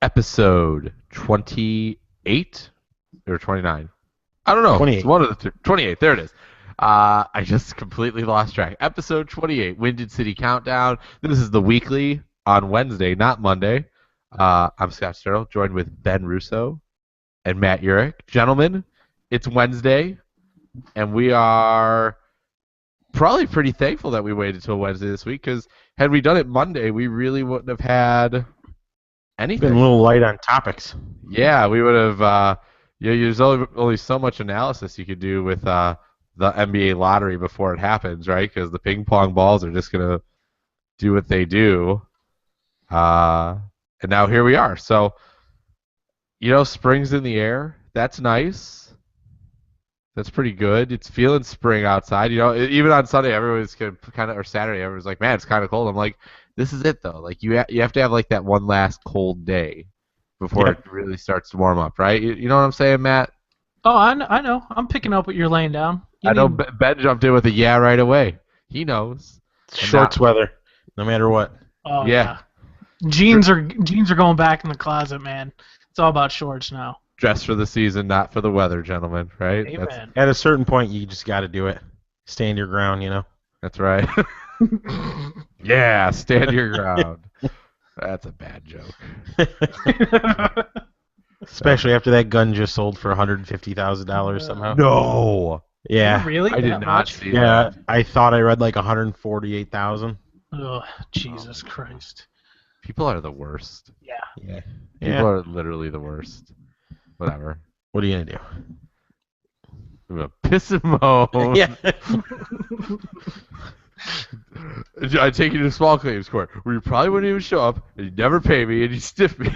episode 28 or 29. I don't know. 28. It's one of the two. 28. There it is. I just completely lost track. Episode 28, Winded City Countdown. This is the weekly on Wednesday, not Monday. I'm Scott Sterl, joined with Ben Russo and Matt Urich. Gentlemen, it's Wednesday, and we are probably pretty thankful that we waited till Wednesday this week, because had we done it Monday, we really wouldn't have had anything. Been a little light on topics. Yeah, we would have. There's only so much analysis you could do with the NBA lottery before it happens, right? Because the ping pong balls are just gonna do what they do. And now here we are. So, spring's in the air. That's nice. That's pretty good. It's feeling spring outside. Even on Sunday, everyone's or Saturday, everyone's like, "Man, it's kind of cold." I'm like, "This is it though. Like you have to have like that one last cold day before it really starts to warm up, right? You know what I'm saying, Matt?" Oh, I know. I'm picking up what you're laying down. I know Ben jumped in with a yeah right away. He knows. Shorts weather, no matter what. Oh Yeah. Jeans are going back in the closet, man. It's all about shorts now. Dress for the season, not for the weather, gentlemen, right? Amen. At a certain point, you just got to do it. Stand your ground, That's right. Yeah, stand your ground. That's a bad joke. Especially after that gun just sold for $150,000 somehow. No. Yeah. Really? I did That not much? see Yeah, that. I thought I read like 148,000. Oh, Jesus Christ. People are the worst. Yeah. Yeah. People are literally the worst. Whatever. What are you gonna do? I'm gonna piss and moan. Yeah. I take you to small claims court, where you probably wouldn't even show up, and you never pay me, and you stiff me.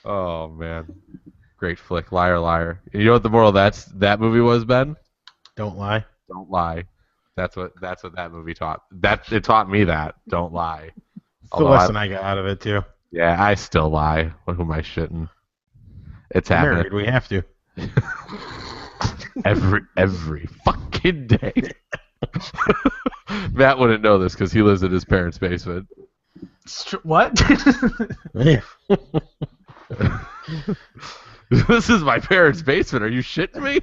Oh man, great flick, Liar Liar. You know what the moral of that movie was, Ben? Don't lie. Don't lie. That's what that movie taught. It taught me that. Don't lie. It's the lesson I got out of it too. Yeah, I still lie. Who am I shitting? It's We're happening married, we have to. every fucking day. Matt wouldn't know this because he lives in his parents' basement. What? Yeah. This is my parents' basement. Are you shitting me?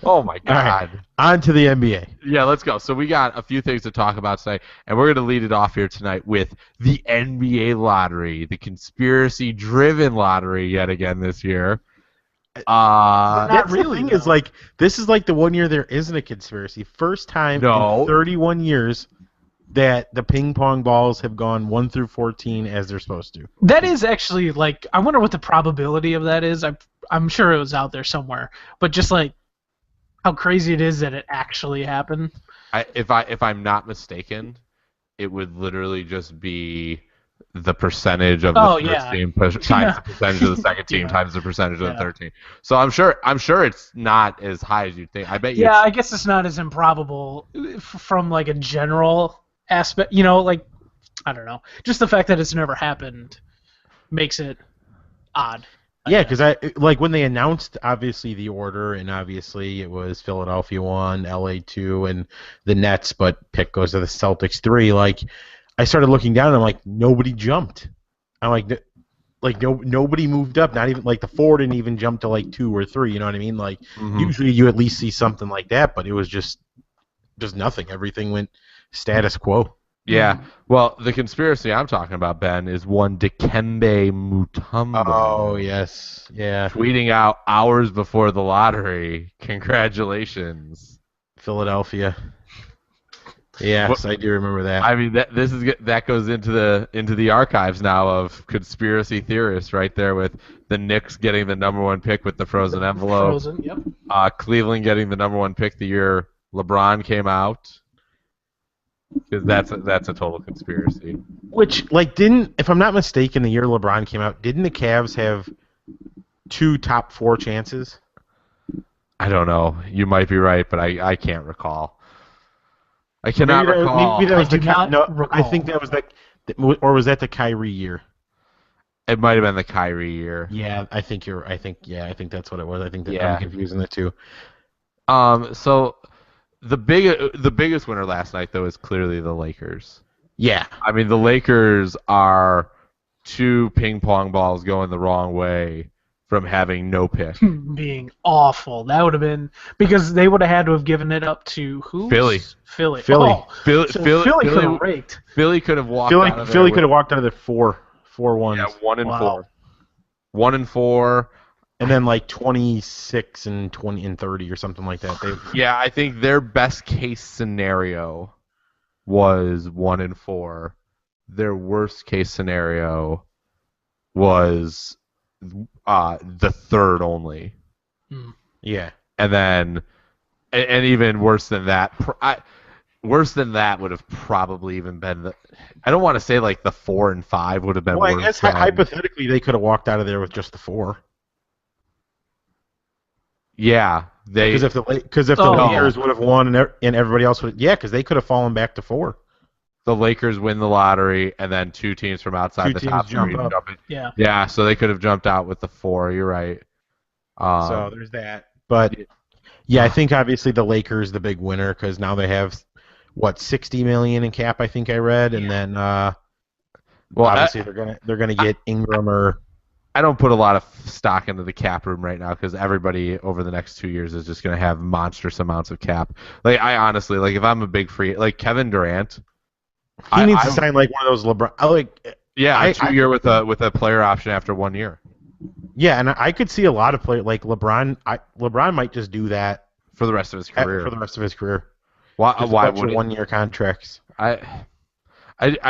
Oh my God. All right, on to the NBA. Yeah, let's go. So we got a few things to talk about today, and we're going to lead it off here tonight with the NBA lottery, the conspiracy-driven lottery yet again this year. That's really, the thing is, though. like, this is like the one year there isn't a conspiracy. First time No. in 31 years that the ping pong balls have gone 1 through 14 as they're supposed to. That is actually, like, I wonder what the probability of that is. I'm sure it was out there somewhere. But just, like, how crazy it is that it actually happened. If I'm not mistaken, it would literally just be the percentage of the first team times the percentage of the second team times the percentage of the third team. So I'm sure it's not as high as you'd think. I bet you. Yeah, I guess it's not as improbable from like a general aspect. Like, I don't know. Just the fact that it's never happened makes it odd. Yeah, because when they announced obviously the order, and obviously it was Philadelphia 1, LA 2, and the Nets, but pick goes to the Celtics 3. Like, I started looking down, and I'm like, nobody jumped. I'm like nobody moved up. Not even like the 4 didn't even jump to like 2 or 3. You know what I mean? Like, usually you at least see something like that, but it was just nothing. Everything went status quo. Yeah. Well, the conspiracy I'm talking about, Ben, is one Dikembe Mutombo. Oh, yes. Yeah. Tweeting out hours before the lottery, "Congratulations, Philadelphia." Yes, I do remember that. I mean, that goes into the archives now of conspiracy theorists, right there, with the Knicks getting the #1 pick with the frozen envelope. Frozen, yep. Cleveland getting the #1 pick the year LeBron came out. Because that's a total conspiracy. Which, like, if I'm not mistaken, the year LeBron came out, didn't the Cavs have 2 top 4 chances? I don't know. You might be right, but I can't recall. I cannot recall. Maybe that was I do not recall. I think that was or was that the Kyrie year? It might have been the Kyrie year. Yeah, I think that's what it was. I think that I'm confusing the two. So the biggest winner last night though is clearly the Lakers. Yeah. I mean, the Lakers are 2 ping pong balls going the wrong way from having no pick. Being awful. That would have been because they would have had to have given it up to who? Philly. Philly. Philly. Oh, so Philly could have raked. Philly could have walked out of there. Philly could have walked out of there 4-1. Yeah, 1-4. Wow. 1-4. And then like 26 and 20 and 30 or something like that. Yeah, I think their best case scenario was 1-4. Their worst case scenario was the third only. Yeah. And then, and even worse than that, worse than that would have probably even been the. I don't want to say like the 4 and 5 would have been Well, worse. I guess than, hypothetically they could have walked out of there with just the 4. Yeah, Because if the Lakers would have won and everybody else would, because they could have fallen back to 4. The Lakers win the lottery, and then 2 teams from outside the top jump 3 up. jump in. Yeah. Yeah, so they could have jumped out with the 4. You're right. So there's that. But yeah, I think obviously the Lakers the big winner because now they have $60 million in cap. I think I read, and then obviously they're gonna get Ingram or. I don't put a lot of stock into the cap room right now because everybody over the next 2 years is just going to have monstrous amounts of cap. Like I honestly, like if I'm a big free, like Kevin Durant, he needs to sign like one of those LeBron. A 2-year with a player option after 1 year. Yeah, and I could see a lot of players like LeBron. LeBron might just do that for the rest of his career. Why would 1-year contracts? I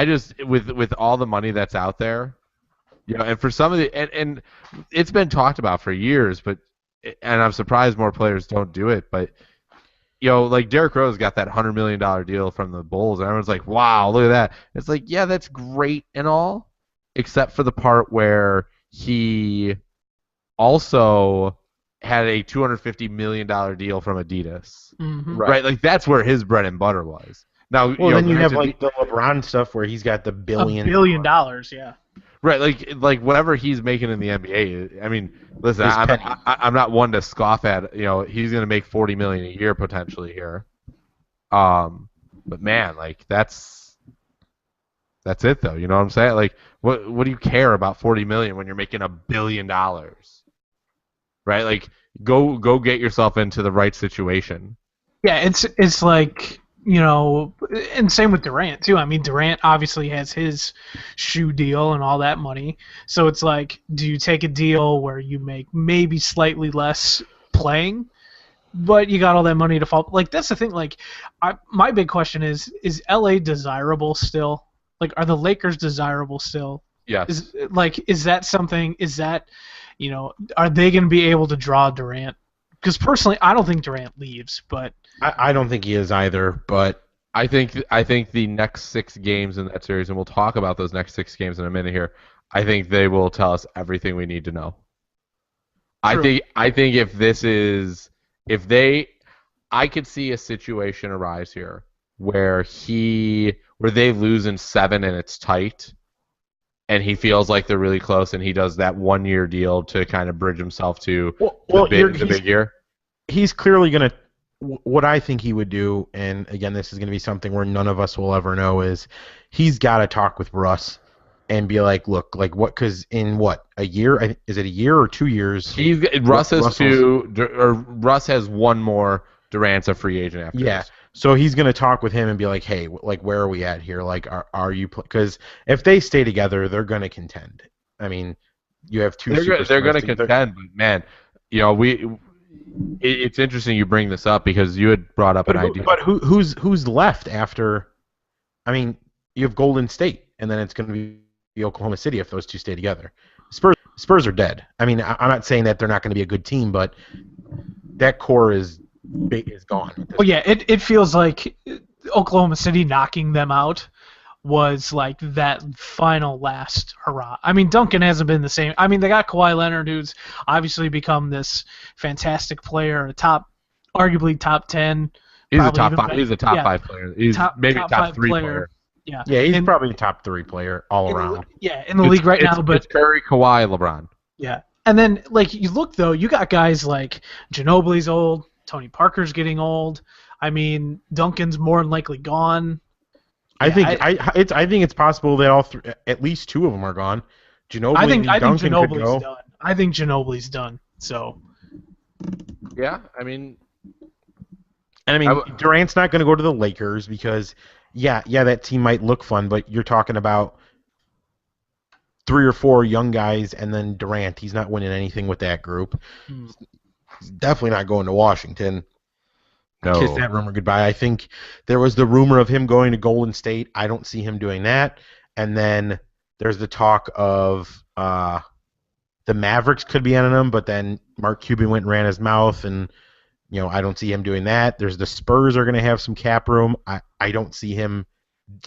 just with all the money that's out there. And for some of the and it's been talked about for years, and I'm surprised more players don't do it. But like Derrick Rose got that $100 million deal from the Bulls, and everyone's like, "Wow, look at that!" It's like, yeah, that's great and all, except for the part where he also had a $250 million deal from Adidas, right? Like that's where his bread and butter was. Now, then you have like the LeBron stuff where he's got the $1 billion. $1 billion, yeah. Right, like whatever he's making in the NBA. I mean, listen, I'm not one to scoff at. He's going to make $40 million a year potentially here. But man, like that's it though. You know what I'm saying? Like, what do you care about $40 million when you're making $1 billion? Right? Like, go get yourself into the right situation. Yeah, it's like. And same with Durant too. I mean, Durant obviously has his shoe deal and all that money. So it's like, do you take a deal where you make maybe slightly less playing, but you got all that money to fall? Like that's the thing. Like, my big question is LA desirable still? Like, are the Lakers desirable still? Yes. Is that something? Is that, are they going to be able to draw Durant? Because personally, I don't think Durant leaves, but. I don't think he is either, but I think the next 6 games in that series, and we'll talk about those next 6 games in a minute here. I think they will tell us everything we need to know. True. I think I could see a situation arise here where they lose in 7 and it's tight, and he feels like they're really close, and he does that 1-year deal to kind of bridge himself to the big year. He's clearly going to. What I think he would do, and again, this is going to be something where none of us will ever know, is he's got to talk with Russ and be like, look, like what? Because in a year? Is it a year or 2 years? Russ has 1 more. Durant's a free agent after. Yeah, this. So he's going to talk with him and be like, hey, like where are we at here? Like, are you? Because if they stay together, they're going to contend. I mean, you have 2 superstars. They're going to contend, but man, It's interesting you bring this up because you had brought up an idea. But who's left after? I mean, you have Golden State, and then it's going to be Oklahoma City if those 2 stay together. Spurs are dead. I mean, I'm not saying that they're not going to be a good team, but that core is gone. Well, yeah, it feels like Oklahoma City knocking them out was like that final last hurrah. I mean, Duncan hasn't been the same. I mean, they got Kawhi Leonard, who's obviously become this fantastic player, arguably top 10. He's a top 5. He's a top 5 player. He's maybe top 3 player. Yeah, he's probably a top 3 player all around. In the league right now. But it's Curry, Kawhi, LeBron. Yeah, and then like you look though, you got guys like Ginobili's old, Tony Parker's getting old. I mean, Duncan's more than likely gone. I think I think it's possible that at least two of them are gone. Ginobili I and think Duncan could Ginobili's go. done. I think Ginobili's done. So Yeah, I mean, And I mean, Durant's not going to go to the Lakers because, yeah, that team might look fun, but you're talking about 3 or 4 young guys, and then Durant. He's not winning anything with that group. He's definitely not going to Washington. no. Kiss that rumor goodbye. I think there was the rumor of him going to Golden State. I don't see him doing that. And then there's the talk of the Mavericks could be on him, but then Mark Cuban went and ran his mouth, and I don't see him doing that. There's the Spurs are going to have some cap room. I don't see him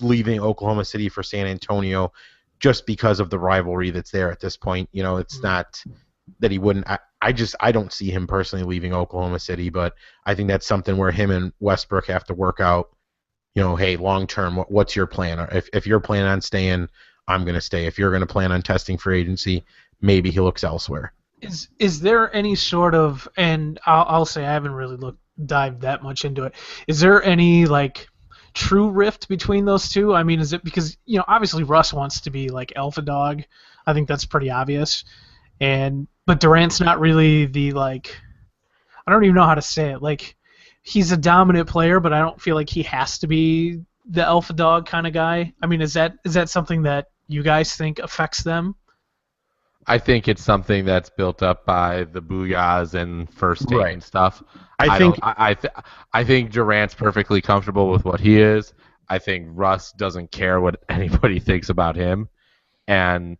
leaving Oklahoma City for San Antonio just because of the rivalry that's there at this point. It's not that he wouldn't. I don't see him personally leaving Oklahoma City, but I think that's something where him and Westbrook have to work out. Hey, long term, what's your plan? If you're planning on staying, I'm going to stay. If you're going to plan on testing for agency, maybe he looks elsewhere. Is there any sort of, and I'll say I haven't really dived that much into it. Is there any true rift between those two? I mean, is it because obviously Russ wants to be alpha dog. I think that's pretty obvious. But Durant's not really the I don't even know how to say it. He's a dominant player, but I don't feel like he has to be the alpha dog kind of guy. I mean, is that something that you guys think affects them? I think it's something that's built up by the booyahs and first take and stuff. I think Durant's perfectly comfortable with what he is. I think Russ doesn't care what anybody thinks about him, and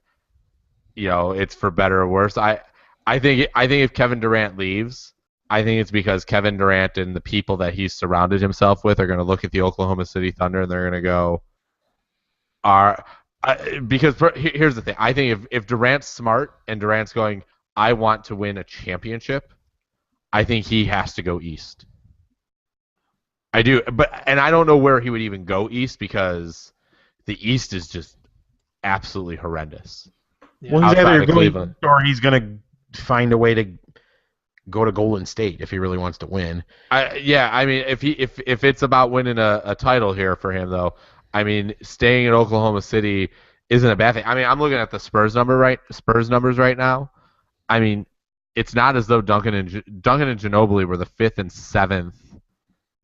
it's for better or worse. I think if Kevin Durant leaves, I think it's because Kevin Durant and the people that he's surrounded himself with are going to look at the Oklahoma City Thunder and they're going to go, because here's the thing. I think if Durant's smart and Durant's going, I want to win a championship, I think he has to go east. I do, and I don't know where he would even go east because the East is just absolutely horrendous. Yeah. Well, he's either going or he's going to find a way to go to Golden State if he really wants to win. I mean, if it's about winning a title here for him, though, I mean, staying in Oklahoma City isn't a bad thing. I mean, I'm looking at the Spurs numbers right now. I mean, it's not as though Duncan and Ginobili were the 5th and 7th.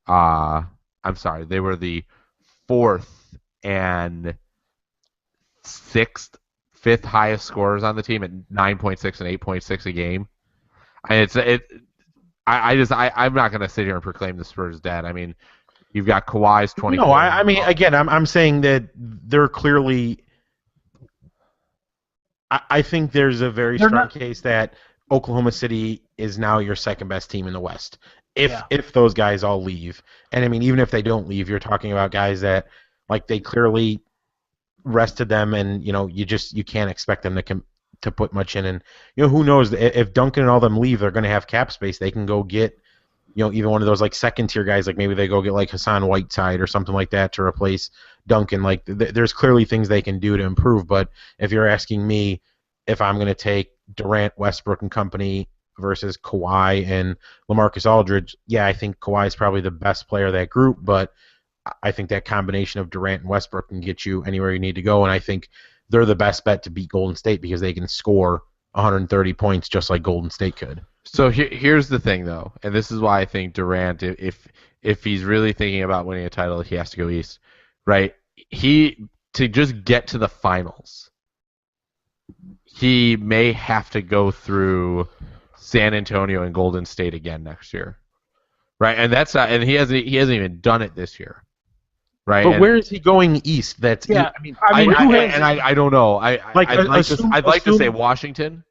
I'm sorry, they were the 4th and 5th highest scorers on the team at 9.6 and 8.6 a game. And I'm not going to sit here and proclaim the Spurs dead. I mean, you've got Kawhi's 24. No, I mean, again, I'm saying that they're clearly. I think there's a very strong case that Oklahoma City is now your second best team in the West. If those guys all leave, and I mean, even if they don't leave, you're talking about guys that they clearly rested them, and you can't expect them to put much in, and who knows if Duncan and all them leave, they're going to have cap space. They can go get even one of those second tier guys, maybe they go get Hassan Whiteside or something like that to replace Duncan. There's clearly things they can do to improve. But if you're asking me if I'm going to take Durant, Westbrook, and company versus Kawhi and LaMarcus Aldridge, yeah, I think Kawhi is probably the best player of that group. But I think that combination of Durant and Westbrook can get you anywhere you need to go. And I think they're the best bet to beat Golden State because they can score 130 points just like Golden State could. So here's the thing, though, and this is why I think Durant, if he's really thinking about winning a title, he has to go east, right? To just get to the finals, he may have to go through San Antonio and Golden State again next year, right? And that's not, and he hasn't even done it this year, right? But where is he going east? I don't know. I'd like to say Washington.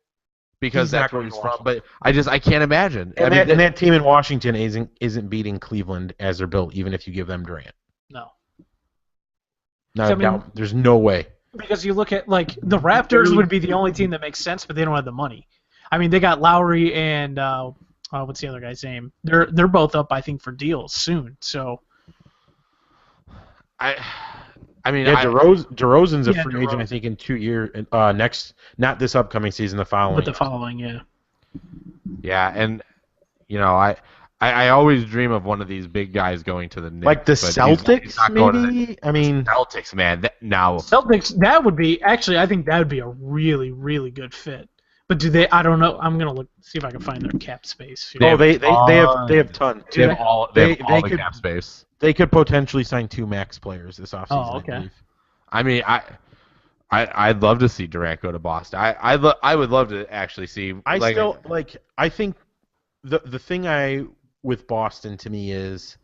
Because that's where he's from, but I can't imagine. And that team in Washington isn't beating Cleveland as they're built, even if you give them Durant. No. There's no way. Because you look at the Raptors would be the only team that makes sense, but they don't have the money. I mean, they got Lowry and what's the other guy's name? They're both up, I think, for deals soon. So. I mean, DeRozan's a free agent, I think, in 2 years. Not this upcoming season, the following. But the following, yeah. Yeah, and I always dream of one of these big guys going to the Knicks. Like the but he's Celtics, not going to maybe? I mean, Celtics, man. Now, Celtics, that would be actually. I think that would be a really, really good fit. But do they? I don't know. I'm gonna see if I can find their cap space. They have they have ton. they have all the could- cap space. They could potentially sign 2 max players this offseason. Oh, okay. I believe. I mean, I'd love to see Durant go to Boston. I would love to actually see. I think the thing with Boston to me is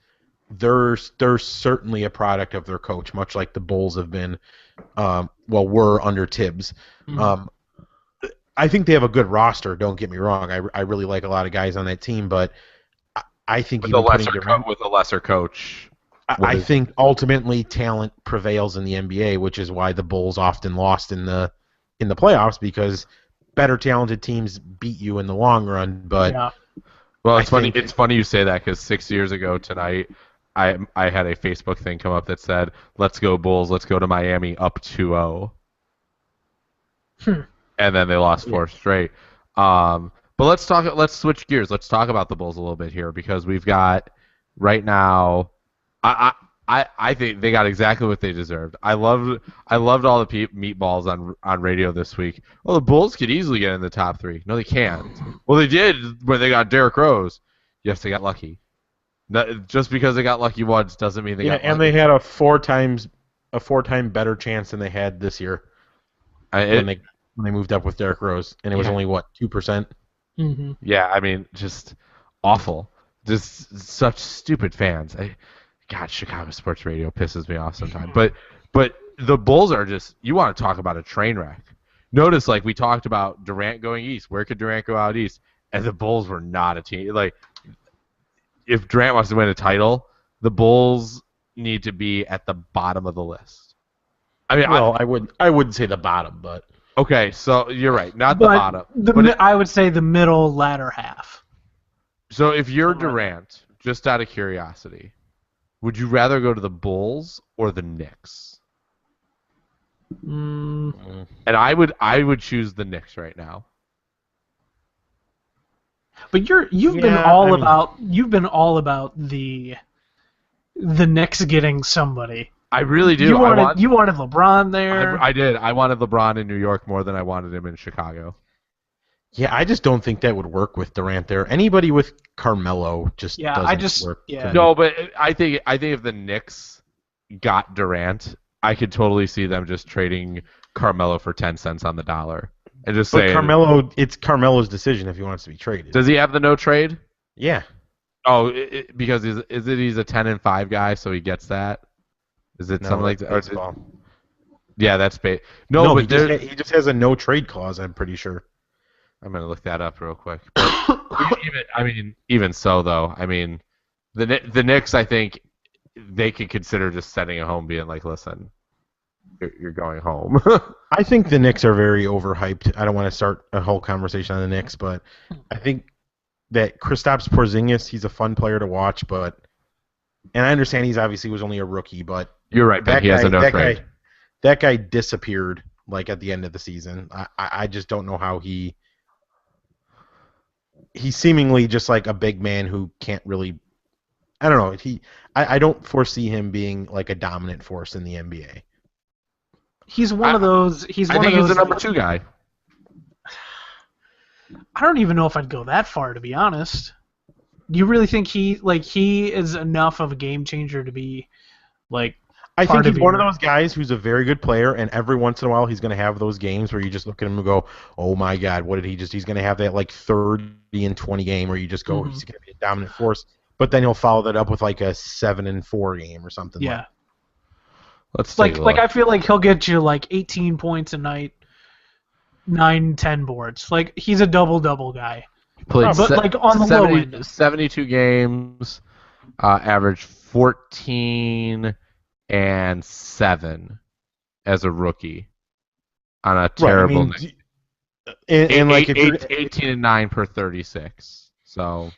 they're certainly a product of their coach, much like the Bulls have been, were under Tibbs. Mhm. I think they have a good roster. Don't get me wrong. I really like a lot of guys on that team, but I think with even a lesser putting Durant, with a lesser coach. I think ultimately talent prevails in the NBA, which is why the Bulls often lost in the playoffs, because better talented teams beat you in the long run. But Yeah. Well, it's funny. It's funny you say that because 6 years ago tonight, I had a Facebook thing come up that said, "Let's go Bulls. Let's go to Miami up 2-0." And then they lost 4 straight. But let's switch gears. Let's talk about the Bulls a little bit here because we've got right now. I think they got exactly what they deserved. I loved all the meatballs on radio this week. Well, the Bulls could easily get in the top 3. No, they can't. Well, they did when they got Derrick Rose. Yes, they got lucky. Just because they got lucky once doesn't mean they got lucky. And they had a 4-time better chance than they had this year when they moved up with Derrick Rose, and it was only what 2%. Mm-hmm. Yeah, I mean, just awful. Just such stupid fans. God, Chicago sports radio pisses me off sometimes. But the Bulls are just, you want to talk about a train wreck. Notice, like, we talked about Durant going east. Where could Durant go out east? And the Bulls were not a team. Like, if Durant wants to win a title, the Bulls need to be at the bottom of the list. I mean, well, I wouldn't say the bottom, but okay, so you're right, not the bottom. I would say the middle latter half. So if you're Durant, just out of curiosity, would you rather go to the Bulls or the Knicks? And I would choose the Knicks right now. But you've been all about the Knicks getting somebody. I really do. You wanted LeBron there. I did. I wanted LeBron in New York more than I wanted him in Chicago. Yeah, I just don't think that would work with Durant there. Anybody with Carmelo just doesn't work. Yeah. No, but I think if the Knicks got Durant, I could totally see them just trading Carmelo for 10 cents on the dollar and just saying Carmelo. It's Carmelo's decision if he wants to be traded. Does he have the no trade? Yeah. Oh, because he's a 10-5 guy, so he gets that. Is it something like that? Baseball. Yeah, that's No, but he just has a no trade clause. I'm pretty sure. I'm gonna look that up real quick. Even so, though, I mean, the Knicks, I think they could consider just sending it home, being like, "Listen, you're going home." I think the Knicks are very overhyped. I don't want to start a whole conversation on the Knicks, but I think that Kristaps Porzingis, he's a fun player to watch, and I understand he's obviously was only a rookie, but you're right. He has a no trade. That guy disappeared like at the end of the season. I just don't know how he's seemingly just like a big man who can't really. I don't know. I don't foresee him being like a dominant force in the NBA. He's one of those. He's the number 2 guy. I don't even know if I'd go that far, to be honest. You really think he is enough of a game changer to be like? I think he's one of those guys who's a very good player, and every once in a while he's going to have those games where you just look at him and go, "Oh my God, what did he just?" He's going to have that like 30 and 20 game where you just go, "He's going to be a dominant force." But then he'll follow that up with like a 7-4 game or something. Yeah. Let's like I feel like he'll get you like 18 points a night, 9-10 boards. Like he's a double guy. Played but like on the low end. 72 games, averaged 14 and 7 as a rookie on a terrible. Right, and like 18 and 9 per 36. So.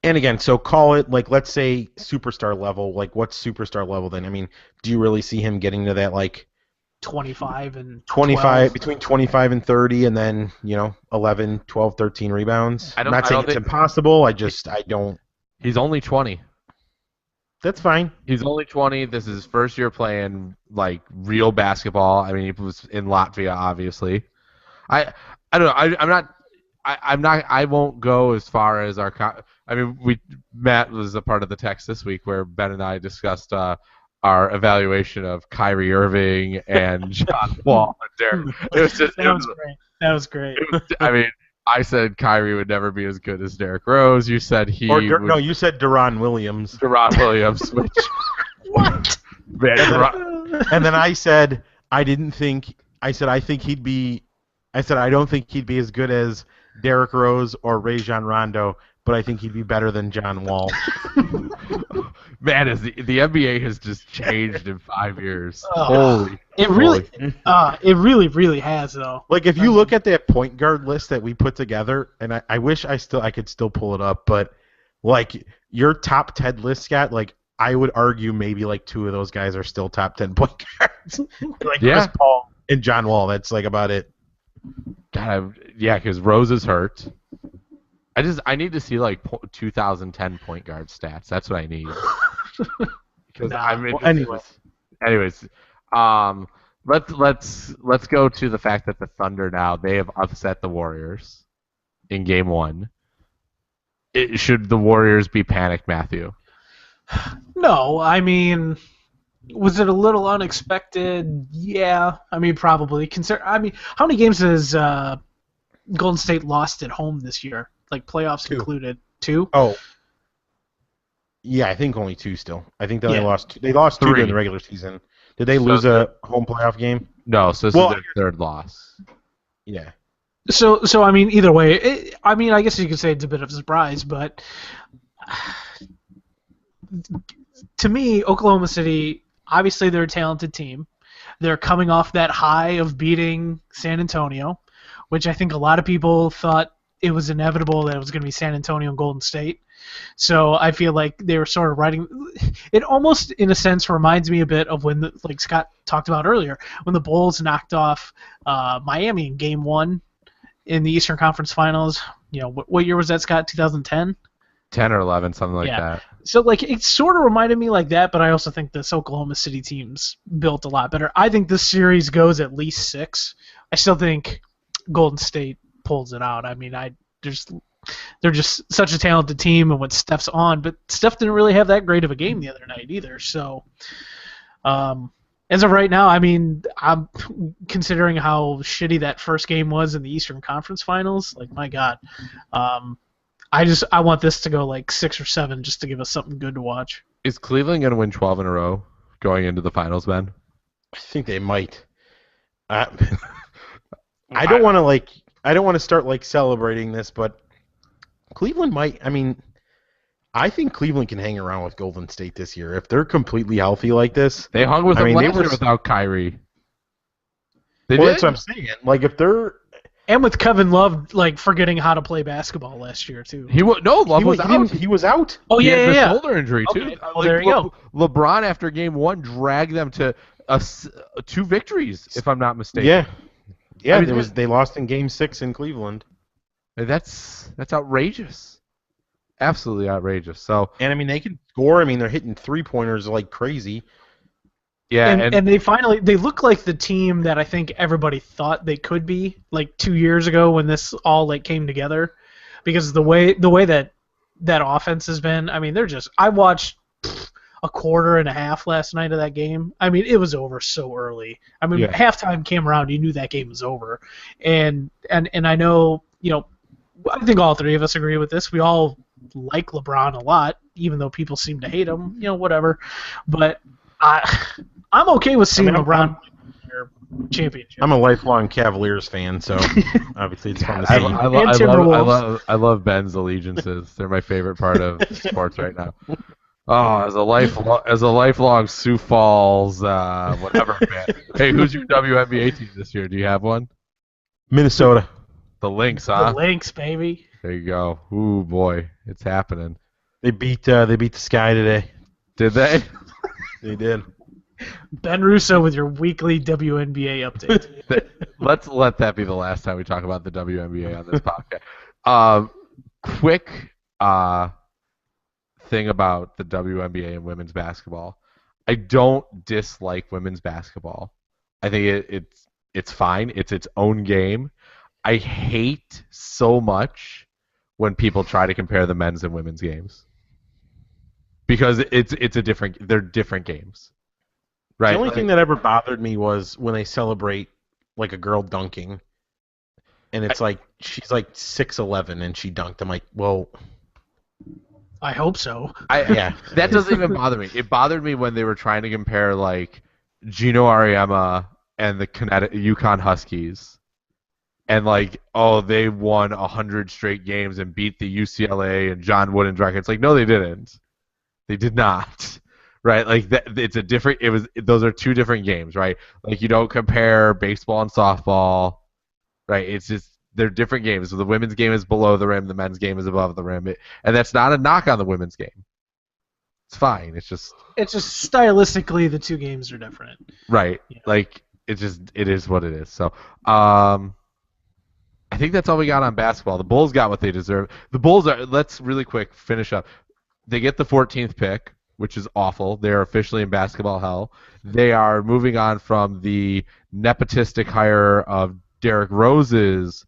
And again, so call it like let's say superstar level. Like what's superstar level then? I mean, do you really see him getting to that like 25 and 25 between 25 and 30 and then, 11, 12, 13 rebounds? I'm not saying it's impossible. I don't He's only 20. That's fine. He's only 20. This is his first year playing like real basketball. I mean, he was in Latvia, obviously. I don't know. I'm not. I won't go as far as our. I mean, Matt was a part of the text this week where Ben and I discussed our evaluation of Kyrie Irving and John Wall and Derek. It was just. That was great. That was great. I mean, I said Kyrie would never be as good as Derrick Rose. You said no, you said Deron Williams. Deron Williams, which What? man, And then I said I think he'd be. I said I don't think he'd be as good as Derrick Rose or Rajon Rondo, but I think he'd be better than John Wall. Man, the NBA has just changed in 5 years. It really, really has though. Like if you look at that point guard list that we put together, and I wish I could still pull it up, but like your top 10 list, Scott, like I would argue maybe like 2 of those guys are still top 10 point guards, like Chris Paul and John Wall. That's like about it. God, because Rose is hurt. I need to see like 2010 point guard stats. That's what I need. Because I'm interested. Well, anyways, let's go to the fact that the Thunder now they have upset the Warriors in Game 1. Should the Warriors be panicked, Matthew? No, I mean, was it a little unexpected? Yeah, I mean probably. How many games has Golden State lost at home this year? Like playoffs 2. included. 2? Oh. Yeah, I think only 2 still. I think they only lost 2. They lost 2 3 during the regular season. Did they lose a home playoff game? No, so this is their third loss. Yeah. So I mean, either way, I guess you could say it's a bit of a surprise, but to me, Oklahoma City, obviously they're a talented team. They're coming off that high of beating San Antonio, which I think a lot of people thought it was inevitable that it was going to be San Antonio and Golden State. So I feel like they were sort of riding. It almost, in a sense, reminds me a bit of when, like Scott talked about earlier, when the Bulls knocked off Miami in Game 1 in the Eastern Conference Finals. You know, what year was that, Scott? 2010? 10 or 11, something like that. So, like, it sort of reminded me like that, but I also think this Oklahoma City team's built a lot better. I think this series goes at least 6. I still think Golden State pulls it out. I mean, they're just such a talented team, and when Steph's on, but Steph didn't really have that great of a game the other night either. So, as of right now, I mean, I'm considering how shitty that first game was in the Eastern Conference Finals. Like, my God, I want this to go like 6 or 7 just to give us something good to watch. Is Cleveland going to win 12 in a row going into the finals, Ben? I think they might. I don't want to start like celebrating this, but Cleveland might. I mean, I think Cleveland can hang around with Golden State this year if they're completely healthy like this. They hung with them last year without Kyrie. That's what I'm saying. Like if they're and with Kevin Love like forgetting how to play basketball last year too. Love was out. He was out. Oh he yeah, had yeah. shoulder injury too. Okay. Well, there you go. LeBron after Game 1 dragged them to 2 victories, if I'm not mistaken. Yeah. I mean, they lost in Game 6 in Cleveland. That's outrageous. Absolutely outrageous. So, and I mean, they can score. I mean, they're hitting 3-pointers like crazy. Yeah, and they look like the team that I think everybody thought they could be like 2 years ago when this all like came together, because the way that offense has been. I mean, I watched a quarter and a half last night of that game. I mean, it was over so early. I mean, halftime came around, you knew that game was over, and I know, you know, I think all 3 of us agree with this. We all like LeBron a lot, even though people seem to hate him. You know, whatever. But I'm okay with seeing LeBron win their championship. I'm a lifelong Cavaliers fan, so obviously it's fun to see. I love Ben's allegiances. They're my favorite part of sports right now. Oh, as a lifelong Sioux Falls, whatever fan. Hey, who's your WNBA team this year? Do you have one? Minnesota. The Lynx, huh? The Lynx, baby. There you go. Ooh, boy, it's happening. They beat the Sky today. Did they? They did. Ben Russo with your weekly WNBA update. Let's let that be the last time we talk about the WNBA on this podcast. Quick thing about the WNBA and women's basketball. I don't dislike women's basketball. I think it's fine. It's its own game. I hate so much when people try to compare the men's and women's games because they're different games, right? The only thing that ever bothered me was when they celebrate like a girl dunking, and it's like she's like 6'11" and she dunked. I'm like, well, I hope so. yeah, that doesn't even bother me. It bothered me when they were trying to compare like Gino Auriemma and the Yukon Huskies. And like, oh, they won 100 straight games and beat the UCLA and John Wooden Dragons. It's like, no, they didn't. They did not. Right? Like it's a different. Those are two different games, right? Like you don't compare baseball and softball, right? It's just they're different games. So the women's game is below the rim, the men's game is above the rim, and that's not a knock on the women's game. It's fine. It's just stylistically the two games are different. Right. Yeah. Like it is what it is. So, I think that's all we got on basketball. The Bulls got what they deserve. The Bulls are. Let's really quick finish up. They get the 14th pick, which is awful. They are officially in basketball hell. They are moving on from the nepotistic hire of Derrick Rose's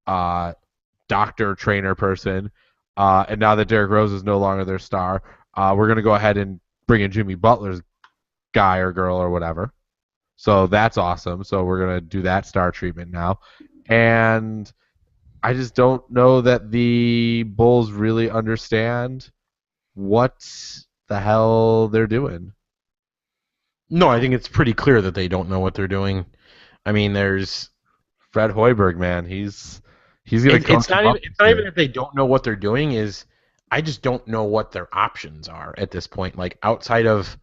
doctor trainer person, and now that Derrick Rose is no longer their star, we're going to go ahead and bring in Jimmy Butler's guy or girl or whatever. So that's awesome. So we're going to do that star treatment now. And I just don't know that the Bulls really understand what the hell they're doing. No, I think it's pretty clear that they don't know what they're doing. I mean, there's Fred Hoiberg, man. He's gonna come. It's not even that they don't know what they're doing. Is I just don't know what their options are at this point. Like outside of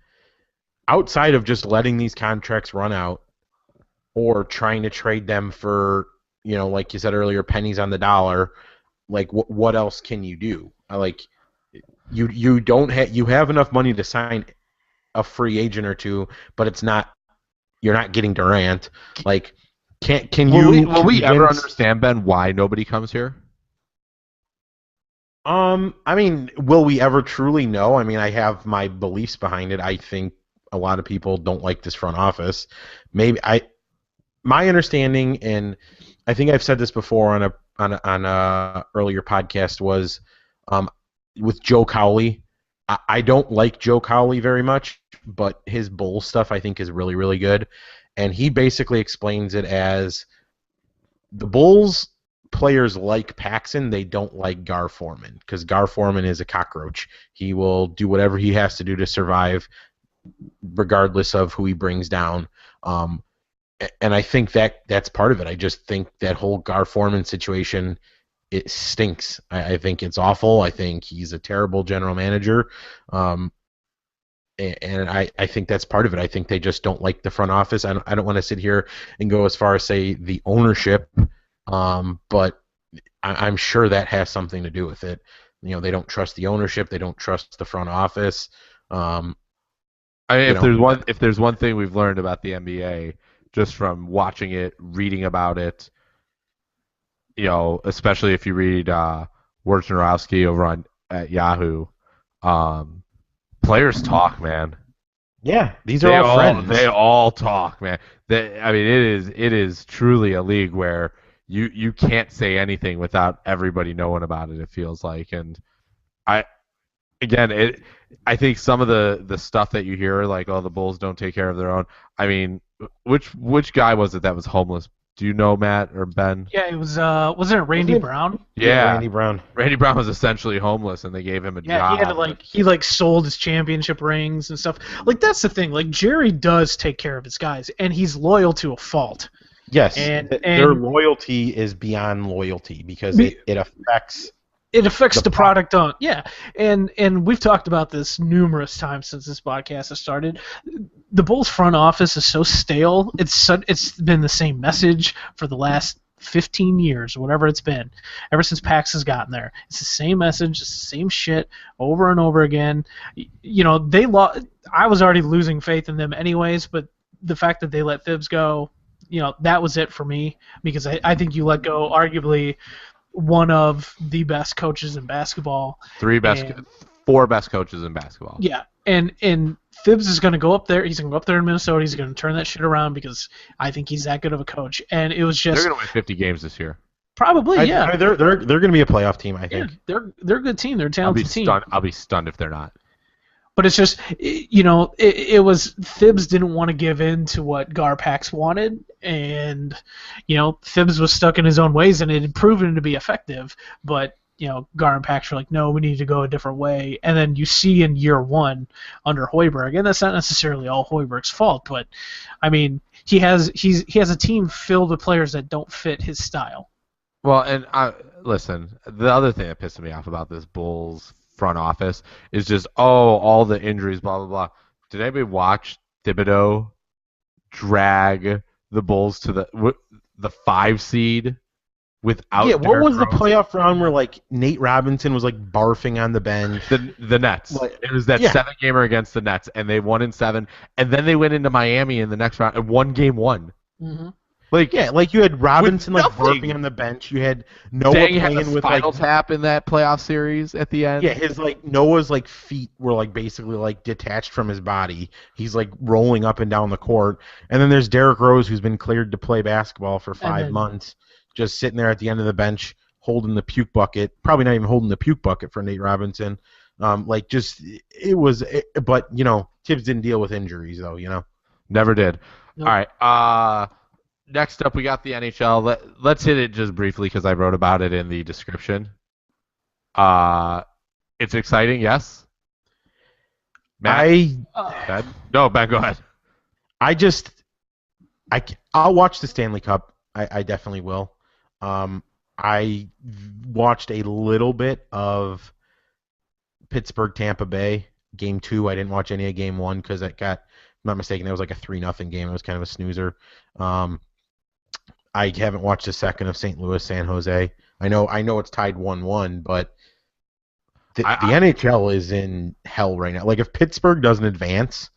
just letting these contracts run out, or trying to trade them for, you know, like you said earlier, pennies on the dollar. Like what else can you do? Like you don't have enough money to sign a free agent or two, but you're not getting Durant. Like will we ever understand, Ben, why nobody comes here? I mean, will we ever truly know? I mean, I have my beliefs behind it. I think a lot of people don't like this front office. My understanding, and I think I've said this before on a earlier podcast, was with Joe Cowley. I don't like Joe Cowley very much, but his Bulls stuff I think is really, really good. And he basically explains it as the Bulls players like Paxson, they don't like Gar Forman, because Gar Forman is a cockroach. He will do whatever he has to do to survive, regardless of who he brings down. And I think that's part of it. I just think that whole Gar Forman situation, it stinks. I think it's awful. I think he's a terrible general manager. And I think that's part of it. I think they just don't like the front office. I don't want to sit here and go as far as say the ownership, but I'm sure that has something to do with it. You know, they don't trust the ownership. They don't trust the front office. If there's one thing we've learned about the NBA, just from watching it, reading about it, you know, especially if you read Wojnarowski over at Yahoo, players talk, man. Yeah, these are all friends. They all talk, man. It is truly a league where you can't say anything without everybody knowing about it. It feels like, and I think some of the stuff that you hear, like, oh, the Bulls don't take care of their own. I mean, which guy was it that was homeless? Do you know, Matt or Ben? Yeah, it was. Wasn't it Randy Brown? Yeah, Randy Brown. Randy Brown was essentially homeless, and they gave him a job. Yeah, he sold his championship rings and stuff. Like, that's the thing. Like, Jerry does take care of his guys, and he's loyal to a fault. Yes, and their loyalty is beyond loyalty because it affects. It affects the product on, yeah, and we've talked about this numerous times since this podcast has started. The Bulls front office is so stale. It's been the same message for the last 15 years, whatever it's been, ever since Pax has gotten there. It's the same message, it's the same shit over and over again. You know, I was already losing faith in them anyways, but the fact that they let Thibs go, you know, that was it for me, because I think you let go arguably one of the best coaches in basketball. Three 4 best coaches in basketball. Yeah, and Thibs is going to go up there. He's going to go up there in Minnesota. He's going to turn that shit around because I think he's that good of a coach. And it was just They're going to win 50 games this year. probably yeah. They're going to be a playoff team, I think. Yeah, they're a good team. They're a talented team. I'll be stunned if they're not. But it's just, it was Thibs didn't want to give in to what Garpax wanted, and Thibs was stuck in his own ways, and it had proven to be effective. But Gar and Pax were like, no, we need to go a different way. And then you see in year 1 under Hoiberg, and that's not necessarily all Hoiberg's fault, but I mean, he has a team filled with players that don't fit his style. Well, and listen, the other thing that pissed me off about this Bulls front office is just all the injuries, blah blah blah. Did anybody watch Thibodeau drag the Bulls to the 5 seed without? Yeah, what was the playoff round where like Nate Robinson was like barfing on the bench? The Nets. It was that 7-gamer against the Nets, and they won in 7, and then they went into Miami in the next round and won game 1. Mm-hmm. Like you had Robinson like barfing on the bench. You had Noah playing with final tap in that playoff series at the end. Yeah, his Noah's feet were basically detached from his body. He's rolling up and down the court. And then there's Derrick Rose, who's been cleared to play basketball for 5 months, just sitting there at the end of the bench holding the puke bucket. Probably not even holding the puke bucket for Nate Robinson. But Tibbs didn't deal with injuries though. Never did. Nope. All right. Next up, we got the NHL. Let's hit it just briefly because I wrote about it in the description. It's exciting, yes? Matt? Ben? No, Ben, go ahead. I'll watch the Stanley Cup. I definitely will. I watched a little bit of Pittsburgh Tampa Bay game 2. I didn't watch any of game 1 because it got, if I'm not mistaken, that was a 3-0 game. It was kind of a snoozer. I haven't watched a second of St. Louis San Jose. I know it's tied 1-1, but the NHL is in hell right now. If Pittsburgh doesn't advance,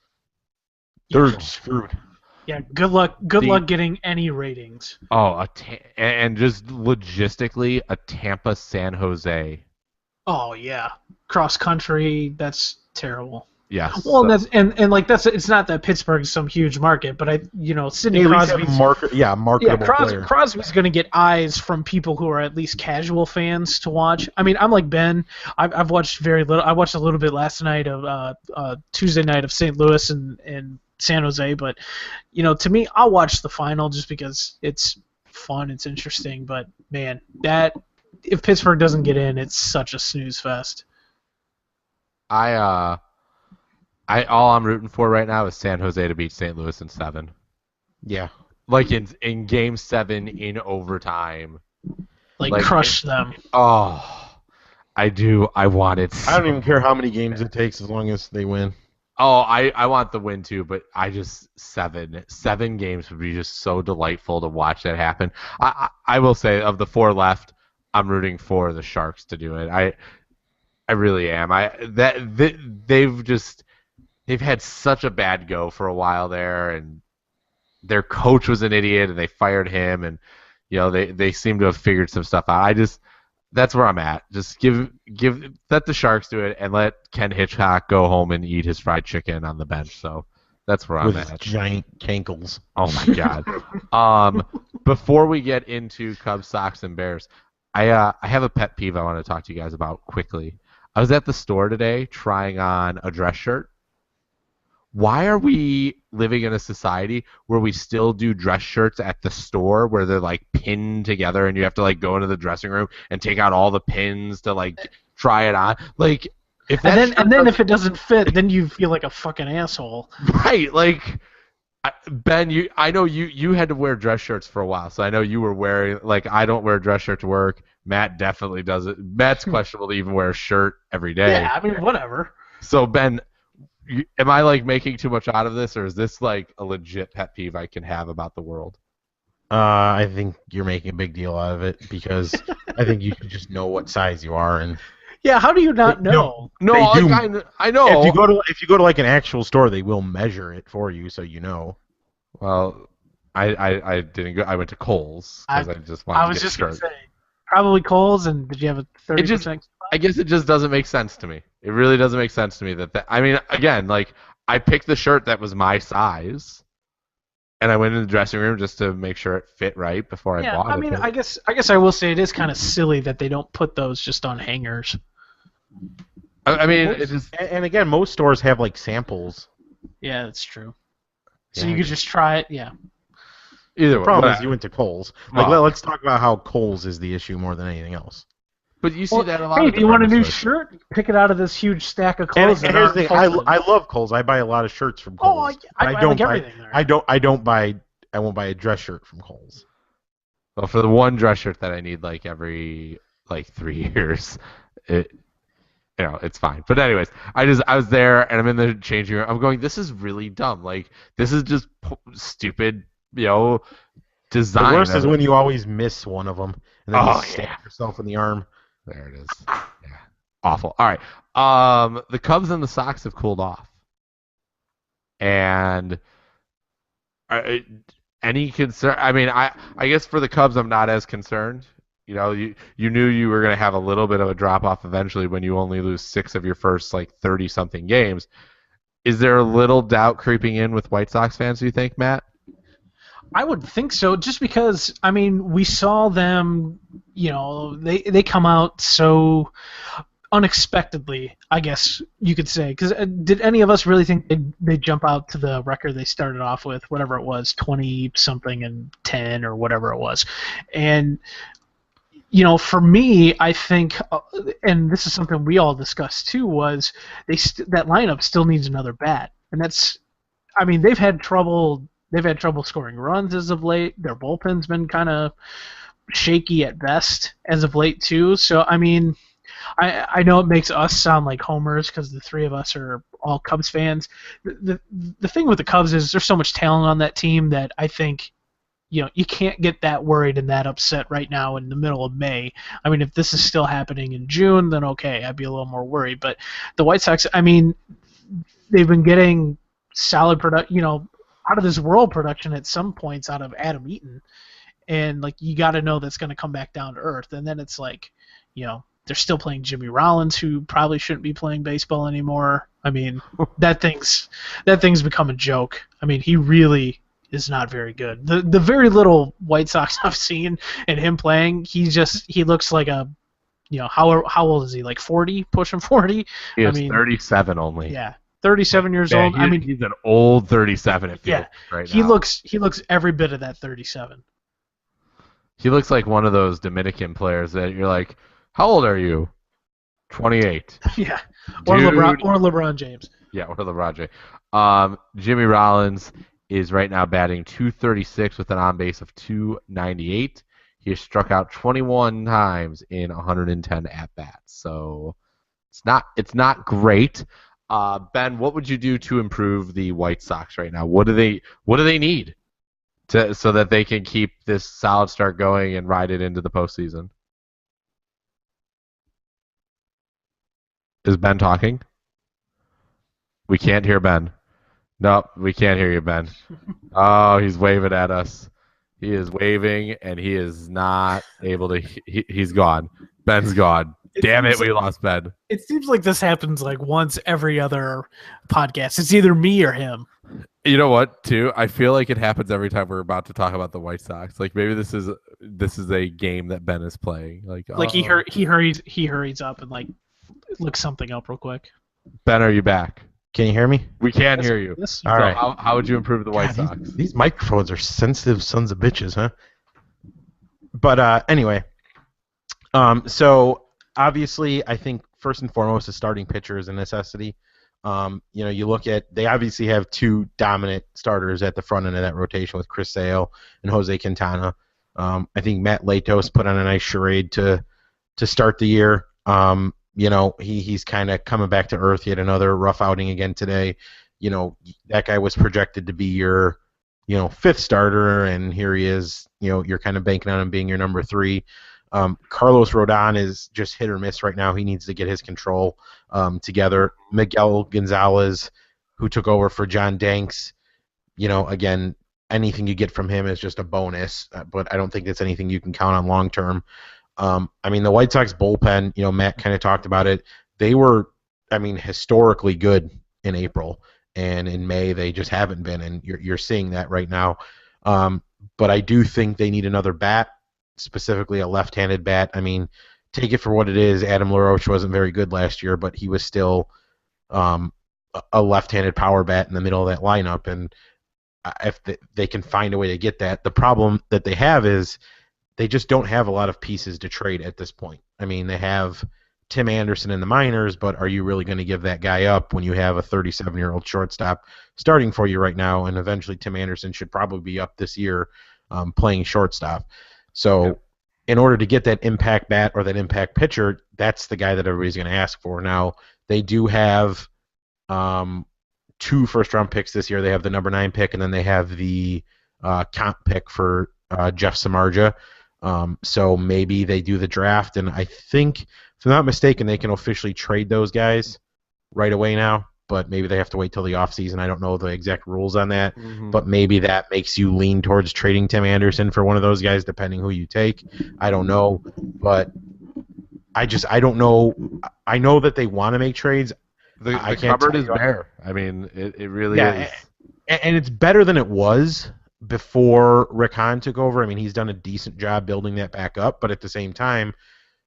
they're screwed. Yeah, good luck getting any ratings. Oh, and just logistically, a Tampa San Jose. Oh yeah, cross country. That's terrible. Yes. Well, that's it's not that Pittsburgh's some huge market, but Sidney Crosby's marketable player. Crosby's going to get eyes from people who are at least casual fans to watch. I mean, I'm like Ben. I've watched very little. I watched a little bit last night of Tuesday night of St. Louis and San Jose, but to me, I'll watch the final just because it's fun, it's interesting. But man, if Pittsburgh doesn't get in, it's such a snooze fest. All I'm rooting for right now is San Jose to beat St. Louis in 7. Yeah. In game 7 in overtime. Crush them. Oh, I do. I want it. I don't even care how many games it takes as long as they win. Oh, I want the win too, but I just 7 games would be just so delightful to watch that happen. I will say of the 4 left, I'm rooting for the Sharks to do it. I really am. They've had such a bad go for a while there, and their coach was an idiot, and they fired him, and they seem to have figured some stuff out. That's where I'm at. Just let the Sharks do it, and let Ken Hitchcock go home and eat his fried chicken on the bench. So that's where I'm at. With giant cankles. Oh my God. Before we get into Cubs, Sox, and Bears, I have a pet peeve I want to talk to you guys about quickly. I was at the store today trying on a dress shirt. Why are we living in a society where we still do dress shirts at the store where they're pinned together and you have to go into the dressing room and take out all the pins to try it on? If if it doesn't fit, then you feel like a fucking asshole. Right, Ben, I know you had to wear dress shirts for a while, so I know you were wearing I don't wear a dress shirt to work. Matt definitely does it. Matt's questionable to even wear a shirt every day. Yeah, I mean whatever. So Ben, am I making too much out of this, or is this a legit pet peeve I can have about the world? I think you're making a big deal out of it because I think you should just know what size you are and. Yeah, how do you not know? No, I know. If you go to an actual store, they will measure it for you, so you know. Well, I didn't go. I went to Kohl's because I just wanted to get a shirt. Gonna say probably Kohl's, and did you have a 30%? I guess it just doesn't make sense to me. It really doesn't make sense to me I mean, again, like I picked the shirt that was my size, and I went in the dressing room just to make sure it fit right before I Yeah, bought I it. mean, But I guess I will say it is kind of silly that they don't put those just on hangers. I mean, it just And again, most stores have like samples. Yeah, that's true. So Yeah, you I could just try it. Yeah. either The way. problem But, is you went to Kohl's. Like, well, let's talk about how Kohl's is the issue more than anything else. but you see Well, that a lot hey, of if you want a new department stores. shirt, pick it out of this huge stack of And, clothes. and that here's the aren't thing: folded. I love Kohl's. I buy a lot of shirts from Oh, Kohl's. I but buy don't like buy. everything there. I won't buy a dress shirt from Kohl's. Well, for the one dress shirt that I need like every like 3 years, it it's fine. But anyways, I was there and I'm in the changing room. I'm going, this is really dumb. Like this is just stupid, The design. worst is when you always miss one of them and then Oh, you stab yourself in the arm. There it is. Yeah, awful. All right. The Cubs and the Sox have cooled off, and uh, any concern? I mean, I guess for the Cubs, I'm not as concerned. You knew you were going to have a little bit of a drop off eventually when you only lose 6 of your first like 30 something games. Is there a little doubt creeping in with White Sox fans? Do you think, Matt? I would think so, just because I mean we saw them, they come out so unexpectedly, I guess you could say. Because did any of us really think they'd jump out to the record they started off with, whatever it was, 20 something and 10 or whatever it was, and for me, I think, and this is something we all discussed too, was that lineup still needs another bat, and that's, I mean, they've had trouble. They've had trouble scoring runs as of late. Their bullpen's been kind of shaky at best as of late too. So I mean, I know it makes us sound like homers because the three of us are all Cubs fans. The thing with the Cubs is there's so much talent on that team that I think you can't get that worried and that upset right now in the middle of May. I mean, if this is still happening in June, then okay, I'd be a little more worried. But the White Sox, I mean, they've been getting solid out of this world production at some points out of Adam Eaton, and like you got to know that's going to come back down to earth. And then it's like, they're still playing Jimmy Rollins, who probably shouldn't be playing baseball anymore. I mean, that thing's become a joke. I mean, he really is not very good. The very little White Sox I've seen and him playing, he looks like a, how old is he? Like 40, pushing 40. He is 37 only. Yeah. 37 years old. I mean, he's an old 37. It feels right he now. He looks every bit of that 37. He looks like one of those Dominican players that you're like, how old are you? 28. Yeah, or Dude. LeBron James. Yeah, or LeBron James. Jimmy Rollins is right now batting .236 with an on base of .298. He has struck out 21 times in 110 at bats. So it's not great. Ben, what would you do to improve the White Sox right now? What do they need so that they can keep this solid start going and ride it into the postseason? Is Ben talking? We can't hear Ben. Nope, we can't hear you, Ben. Oh, he's waving at us. He is waving, and he is not able to. He's gone. Ben's gone. Damn it, we lost Ben. It seems like this happens like once every other podcast. It's either me or him. You know what, too? I feel like it happens every time we're about to talk about the White Sox. Like maybe this is a game that Ben is playing. Like he hurries up and like looks something up real quick. Ben, are you back? Can you hear me? We can hear you. Yes. All right. How would you improve the White God, Sox? These microphones are sensitive sons of bitches, huh? But anyway, so obviously, I think first and foremost, a starting pitcher is a necessity. You look at, they obviously have two dominant starters at the front end of that rotation with Chris Sale and Jose Quintana. I think Matt Latos put on a nice charade to start the year. He's kind of coming back to earth. He had another rough outing again today. That guy was projected to be your, fifth starter, and here he is. You're kind of banking on him being your number 3. Carlos Rodon is just hit or miss right now. He needs to get his control together. Miguel Gonzalez, who took over for John Danks, again, anything you get from him is just a bonus, but I don't think that's anything you can count on long term. The White Sox bullpen, Matt kind of talked about it. They were, historically good in April, and in May they just haven't been, and you're seeing that right now. But I do think they need another bat, specifically a left-handed bat. I mean, take it for what it is. Adam LaRoche wasn't very good last year, but he was still a left-handed power bat in the middle of that lineup, and if they can find a way to get that. The problem that they have is they just don't have a lot of pieces to trade at this point. I mean, they have Tim Anderson in the minors, but are you really going to give that guy up when you have a 37-year-old shortstop starting for you right now? And eventually Tim Anderson should probably be up this year playing shortstop. So in order to get that impact bat or that impact pitcher, that's the guy that everybody's going to ask for. Now, they do have 2 first-round picks this year. They have the number 9 pick, and then they have the comp pick for Jeff Samardzija. So maybe they do the draft, and I think, if I'm not mistaken, they can officially trade those guys right away now, but maybe they have to wait till the offseason. I don't know the exact rules on that, but maybe that makes you lean towards trading Tim Anderson for one of those guys, depending who you take. I don't know, but I don't know. I know that they want to make trades. The cupboard is bare. I mean, it really is. And it's better than it was before Rick Hahn took over. I mean, he's done a decent job building that back up, but at the same time,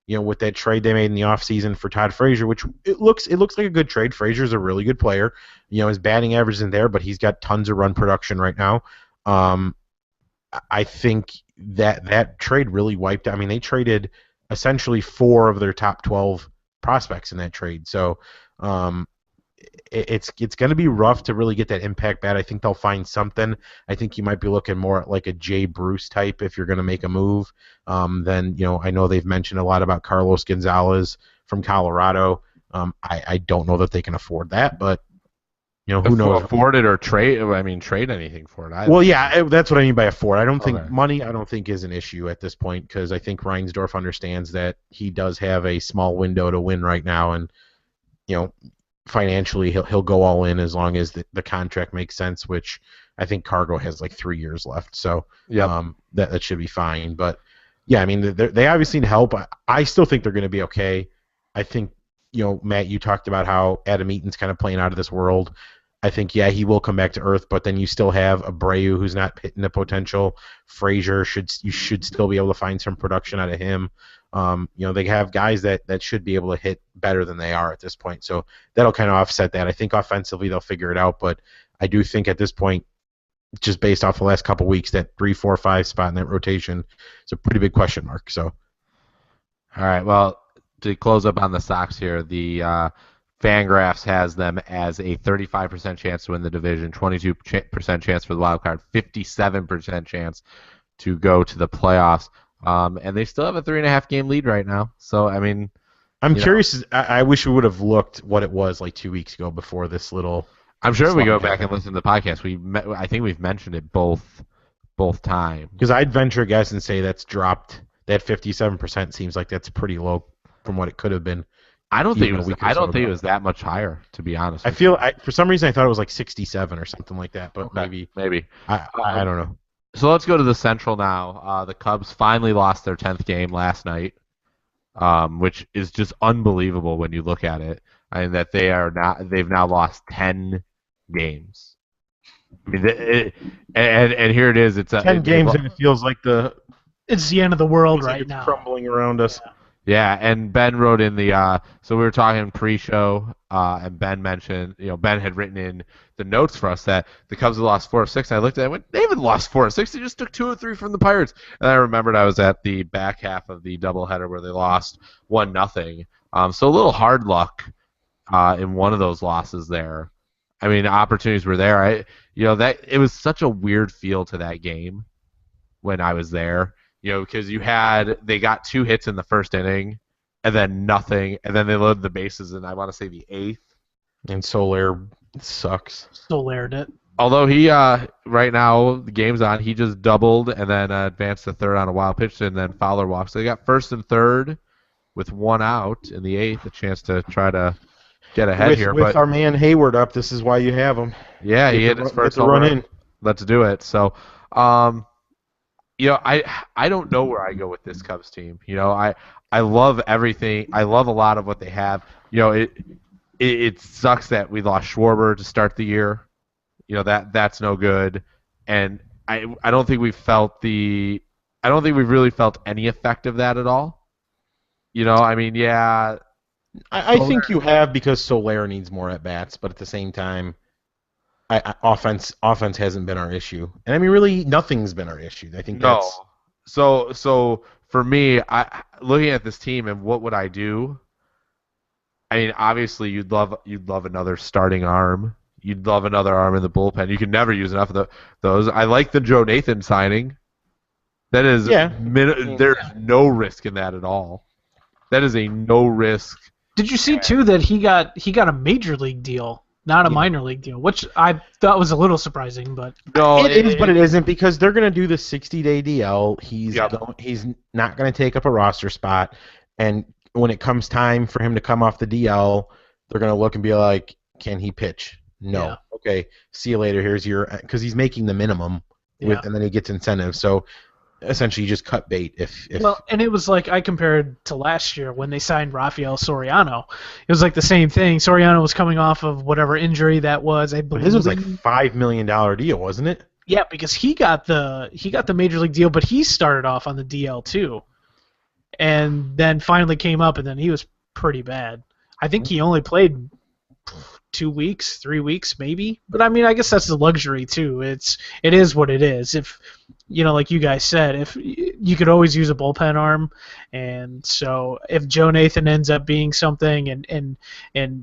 with that trade they made in the offseason for Todd Frazier, which it looks like a good trade. Frazier's a really good player. His batting average isn't there, but he's got tons of run production right now. I think that trade really wiped out. I mean, they traded essentially 4 of their top 12 prospects in that trade. So it's going to be rough to really get that impact bat. I think they'll find something. I think you might be looking more at like a Jay Bruce type if you're going to make a move. Then I know they've mentioned a lot about Carlos Gonzalez from Colorado. I don't know that they can afford that, but who knows? Afford it or trade? I mean, trade anything for it. Well, yeah, that's what I mean by afford. I don't think money. I don't think is an issue at this point, because I think Reinsdorf understands that he does have a small window to win right now, and financially he'll go all in as long as the contract makes sense, which I think Cargo has like 3 years left, so that should be fine. But yeah, I mean, they obviously need help. I still think they're going to be okay. I think Matt, you talked about how Adam Eaton's kind of playing out of this world. I think he will come back to earth, but then you still have Abreu who's not hitting the potential. Frazier you should still be able to find some production out of him. They have guys that should be able to hit better than they are at this point. So that'll kind of offset that. I think offensively they'll figure it out, but I do think at this point, just based off the last couple weeks, that 3, 4, 5 spot in that rotation is a pretty big question mark. So, all right. Well, to close up on the Sox here, the Fangraphs has them as a 35% chance to win the division, 22% chance for the wild card, 57% chance to go to the playoffs. And they still have a 3.5 game lead right now. So, I mean, I'm curious. I wish we would have looked what it was like 2 weeks ago before this little. I'm sure if we go back and listen to the podcast, I think we've mentioned it both times. Because I'd venture a guess and say that's dropped. That 57% seems like that's pretty low from what it could have been. I don't think it was that much higher, to be honest. For some reason I thought it was like 67 or something like that, but maybe. I don't know. So let's go to the Central now. The Cubs finally lost their 10th game last night, which is just unbelievable when you look at it. I mean, that they've now lost 10 games. I mean, and here it is. It's 10 games, and it feels like it's the end of the world right now. Crumbling around us. Yeah, and Ben wrote in the so we were talking pre-show, and Ben mentioned, Ben had written in the notes for us that the Cubs had lost 4 of 6. And I looked at it and went, they haven't lost 4 of 6. They just took 2 of 3 from the Pirates. And I remembered I was at the back half of the doubleheader where they lost 1-0. So a little hard luck in one of those losses there. I mean, opportunities were there. That it was such a weird feel to that game when I was there. Because they got 2 hits in the first inning, and then nothing, and then they loaded the bases in, I want to say, the 8th. And Soler sucks. Solared it. Although he, right now, the game's on, he just doubled and then advanced to third on a wild pitch, and then Fowler walks. So they got first and third with 1 out in the 8th, a chance to try to get ahead here. With our man Hayward up, this is why you have him. Yeah, he hit his first home run. Let's do it. So, I don't know where I go with this Cubs team. I love everything. I love a lot of what they have. it sucks that we lost Schwarber to start the year. That's no good, and I don't think I don't think we've really felt any effect of that at all. I mean, yeah. I think you have because Soler needs more at bats, but at the same time, offense hasn't been our issue, and I mean really nothing's been our issue. I think No. that's So for me, looking at this team and what would I do? I mean, obviously you'd love another starting arm. You'd love another arm in the bullpen. You can never use enough of those. I like the Joe Nathan signing. That is there's no risk in that at all. That is a no risk. Did you see too that he got a major league deal, not a minor league deal, which I thought was a little surprising, but no, it is, but it isn't because they're going to do the 60-day DL. He's not going to take up a roster spot, and when it comes time for him to come off the DL, they're going to look and be like, "Can he pitch?" No. Yeah. Okay. See you later. Here's your because he's making the minimum, and then he gets incentives. So essentially, you just cut bait. If well, and it was like I compared to last year when they signed Rafael Soriano. It was like the same thing. Soriano was coming off of whatever injury that was. I believe his was like $5 million deal, wasn't it? Yeah, because he got the major league deal, but he started off on the DL too, and then finally came up, and then he was pretty bad. I think he only played 2 weeks, 3 weeks, maybe. But I mean, I guess that's the luxury too. It is what it is. If like you guys said, if you could always use a bullpen arm, and so if Joe Nathan ends up being something, and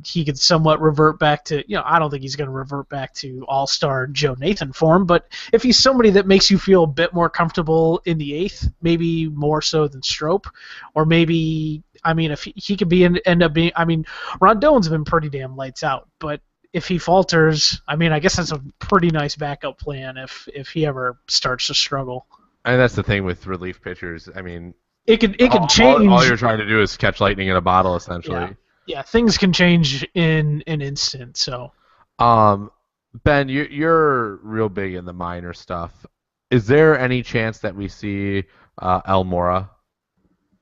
he could somewhat revert back to, I don't think he's going to revert back to all-star Joe Nathan form, but if he's somebody that makes you feel a bit more comfortable in the eighth, maybe more so than Strop, or maybe. I mean, if he could end up being, I mean, Rondon's been pretty damn lights out, but if he falters, I mean, I guess that's a pretty nice backup plan if he ever starts to struggle. And that's the thing with relief pitchers. I mean, it could change. All you're trying to do is catch lightning in a bottle, essentially. Yeah, things can change in an instant. So, Ben, you're real big in the minor stuff. Is there any chance that we see Almora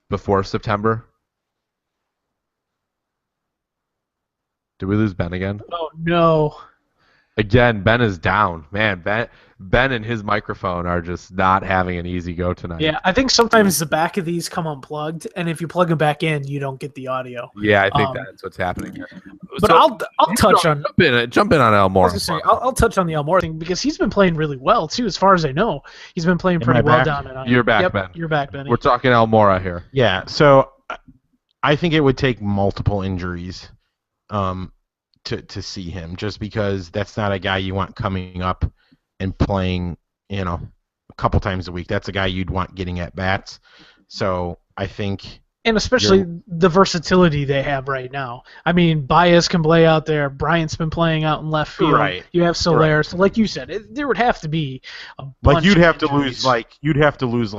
before September? Did we lose Ben again? Oh no! Again, Ben is down. Man, Ben and his microphone are just not having an easy go tonight. Yeah, I think sometimes the back of these come unplugged, and if you plug them back in, you don't get the audio. Yeah, I think that's what's happening here. But so, I'll touch on jump in on Almora. I'll touch on the Almora thing because he's been playing really well too, as far as I know. He's been playing pretty well down at. You're back, Ben. You're back, Benny. We're talking Almora here. Yeah, so I think it would take multiple injuries. To see him, just because that's not a guy you want coming up and playing, a couple times a week. That's a guy you'd want getting at bats. So I think, and especially the versatility they have right now. I mean, Baez can play out there. Bryant's been playing out in left field. Right. You have Soler. Right. So, like you said, there would have to be a bunch you'd have injuries. to lose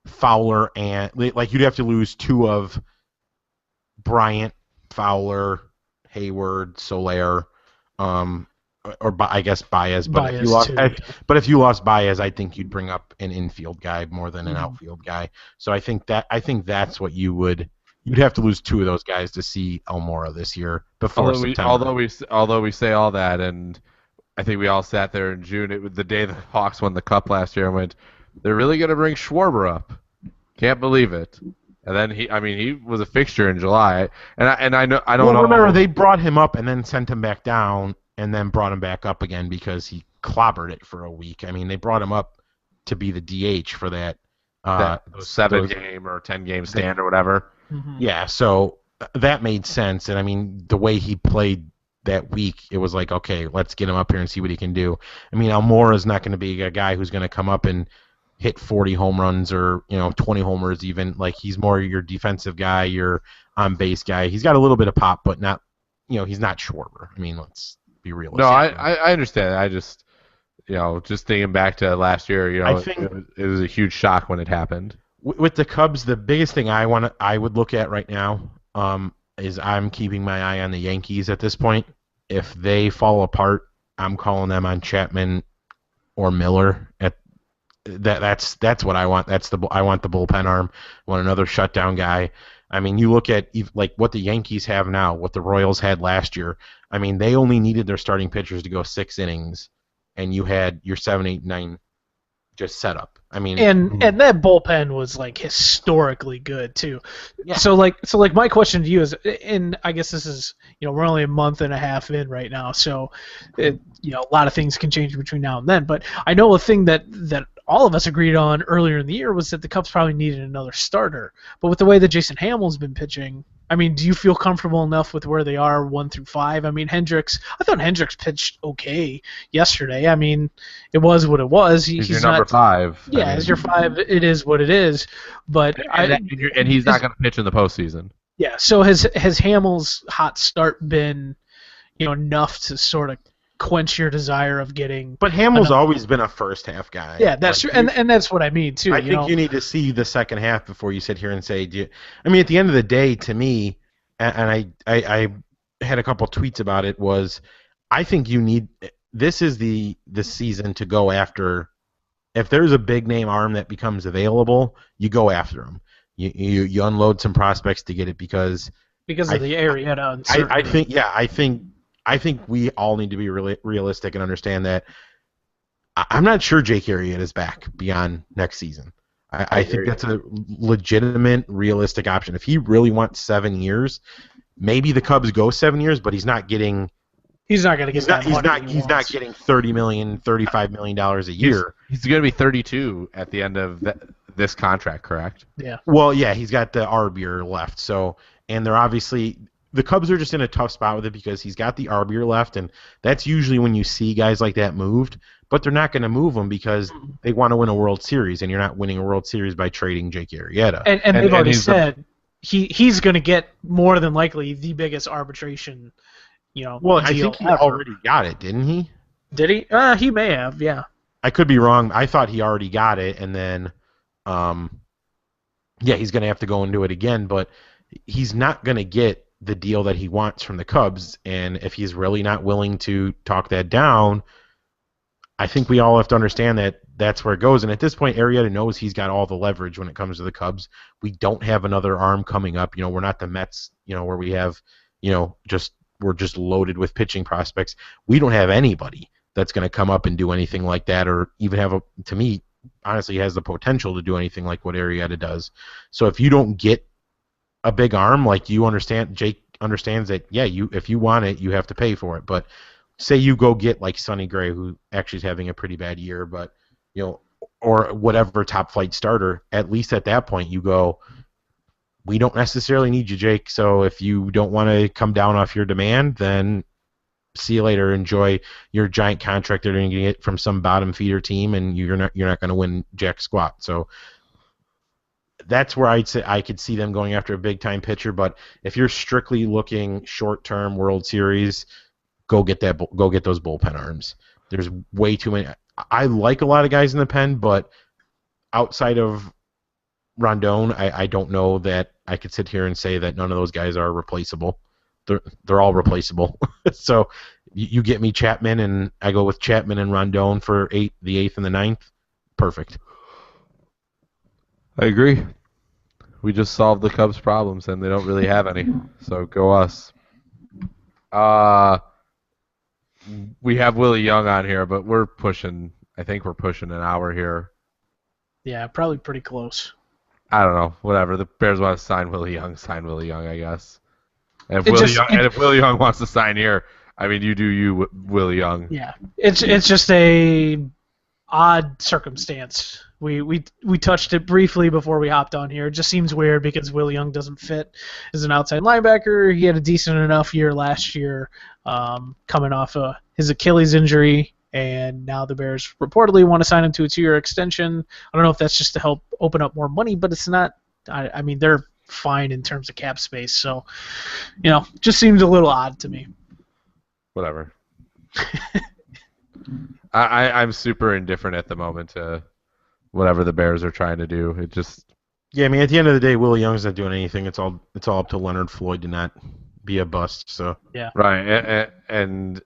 Fowler and you'd have to lose two of Bryant, Fowler, Hayward, Soler, or I guess Baez. But if you lost Baez, I think you'd bring up an infield guy more than an outfield guy. So I think that's what you'd have to lose two of those guys to see Almora this year before September. Although we say all that, and I think we all sat there in June. It was the day the Hawks won the Cup last year, and went, they're really going to bring Schwarber up. Can't believe it. And then he was a fixture in July, and I don't know. Remember, they brought him up and then sent him back down, and then brought him back up again because he clobbered it for a week. I mean, they brought him up to be the DH for that 7-game or 10-game stand or whatever. Mm-hmm. Yeah, so that made sense, and I mean, the way he played that week, it was like, okay, let's get him up here and see what he can do. I mean, Almora is not going to be a guy who's going to come up and hit 40 home runs or 20 homers even. Like, he's more your defensive guy, your on base guy. He's got a little bit of pop, but not he's not Schwarber. I mean, let's be realistic. No, I understand. I just just thinking back to last year, I think it was a huge shock when it happened. With the Cubs, the biggest thing I would look at right now is I'm keeping my eye on the Yankees at this point. If they fall apart, I'm calling them on Chapman or Miller at that's what I want. I want the bullpen arm. I want another shutdown guy. I mean, you look at like what the Yankees have now, what the Royals had last year. I mean, they only needed their starting pitchers to go 6 innings, and you had your 7, 8, 9 just set up. I mean, And that bullpen was like historically good too. Yeah. So my question to you is, and I guess this is, we're only a month and a half in right now, so a lot of things can change between now and then. But I know a thing that all of us agreed on earlier in the year was that the Cubs probably needed another starter. But with the way that Jason Hamill's been pitching, I mean, do you feel comfortable enough with where they are 1 through 5? I mean, I thought Hendricks pitched okay yesterday. I mean, it was what it was. He's your number 5. Yeah, as your 5, it is what it is. But and he's not going to pitch in the postseason. Yeah. So has Hamill's hot start been, enough to sort of quench your desire of getting? But Hamill's always been a first half guy. Yeah, that's true, and that's what I mean too. I think you need to see the second half before you sit here and say, I mean, at the end of the day, to me, and I had a couple tweets about it, was I think this is the season to go after. If there's a big name arm that becomes available, you go after him. You unload some prospects to get it because of the Arrieta uncertainty. I think we all need to be really realistic and understand that I'm not sure Jake Arrieta is back beyond next season. I think that's a legitimate, realistic option. If he really wants 7 years, maybe the Cubs go 7 years, but he's not getting. He's not going to get that money. He's not getting $30 million, $35 million a year. He's going to be 32 at the end of this contract, correct? Yeah. Well, yeah, he's got the arb year left. So, and they're obviously. The Cubs are just in a tough spot with it because he's got the arb year left, and that's usually when you see guys like that moved. But they're not going to move them because they want to win a World Series, and you're not winning a World Series by trading Jake Arrieta. And they've already said he's going to get more than likely the biggest arbitration, Well, I think he already got it, didn't he? Did he? He may have, yeah. I could be wrong. I thought he already got it, and then, he's going to have to go and do it again. But he's not going to get the deal that he wants from the Cubs, and if he's really not willing to talk that down, I think we all have to understand that that's where it goes. And at this point, Arrieta knows he's got all the leverage when it comes to the Cubs. We don't have another arm coming up. We're not the Mets, where we have, we're just loaded with pitching prospects. We don't have anybody that's going to come up and do anything like that, or even have to me, honestly, has the potential to do anything like what Arrieta does. So if you don't get a big arm, like Jake understands that, if you want it, you have to pay for it. But say you go get like Sonny Gray, who actually is having a pretty bad year, but or whatever top flight starter, at least at that point you go, we don't necessarily need you, Jake. So if you don't want to come down off your demand, then see you later. Enjoy your giant contract that you're going to get from some bottom feeder team, and you're not going to win jack squat. So that's where I'd say I could see them going after a big-time pitcher. But if you're strictly looking short-term World Series, go get those bullpen arms. There's way too many. I like a lot of guys in the pen, but outside of Rondon, I don't know that I could sit here and say that none of those guys are replaceable. They're all replaceable. So you get me Chapman, and I go with Chapman and Rondon for the 8th and the 9th. Perfect. I agree. We just solved the Cubs' problems, and they don't really have any. So go us. We have Willie Young on here, but I think we're pushing an hour here. Yeah, probably pretty close. I don't know. Whatever. The Bears want to sign Willie Young, I guess. And if Willie Young wants to sign here, I mean, you do you, Willie Young. Yeah. It's just a odd circumstance. We touched it briefly before we hopped on here. It just seems weird because Willie Young doesn't fit as an outside linebacker. He had a decent enough year last year, coming off his Achilles injury, and now the Bears reportedly want to sign him to a 2-year extension. I don't know if that's just to help open up more money, but it's not. I mean, they're fine in terms of cap space, so just seems a little odd to me. Whatever. I'm super indifferent at the moment to whatever the Bears are trying to do. It just. Yeah, I mean, at the end of the day, Willie Young's not doing anything. It's all up to Leonard Floyd to not be a bust. So. Yeah. Right, and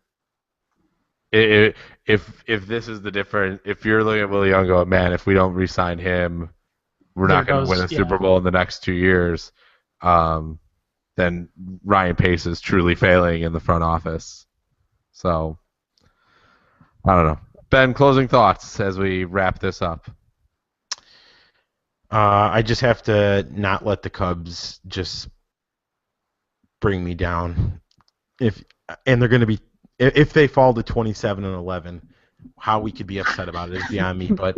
if this is the difference, if you're looking at Willie Young going, man, if we don't re-sign him, we're not going to win a Super Bowl in the next 2 years. then Ryan Pace is truly failing in the front office. So, I don't know. Ben, closing thoughts as we wrap this up. I just have to not let the Cubs just bring me down. If they fall to 27-11, how we could be upset about it is beyond me. But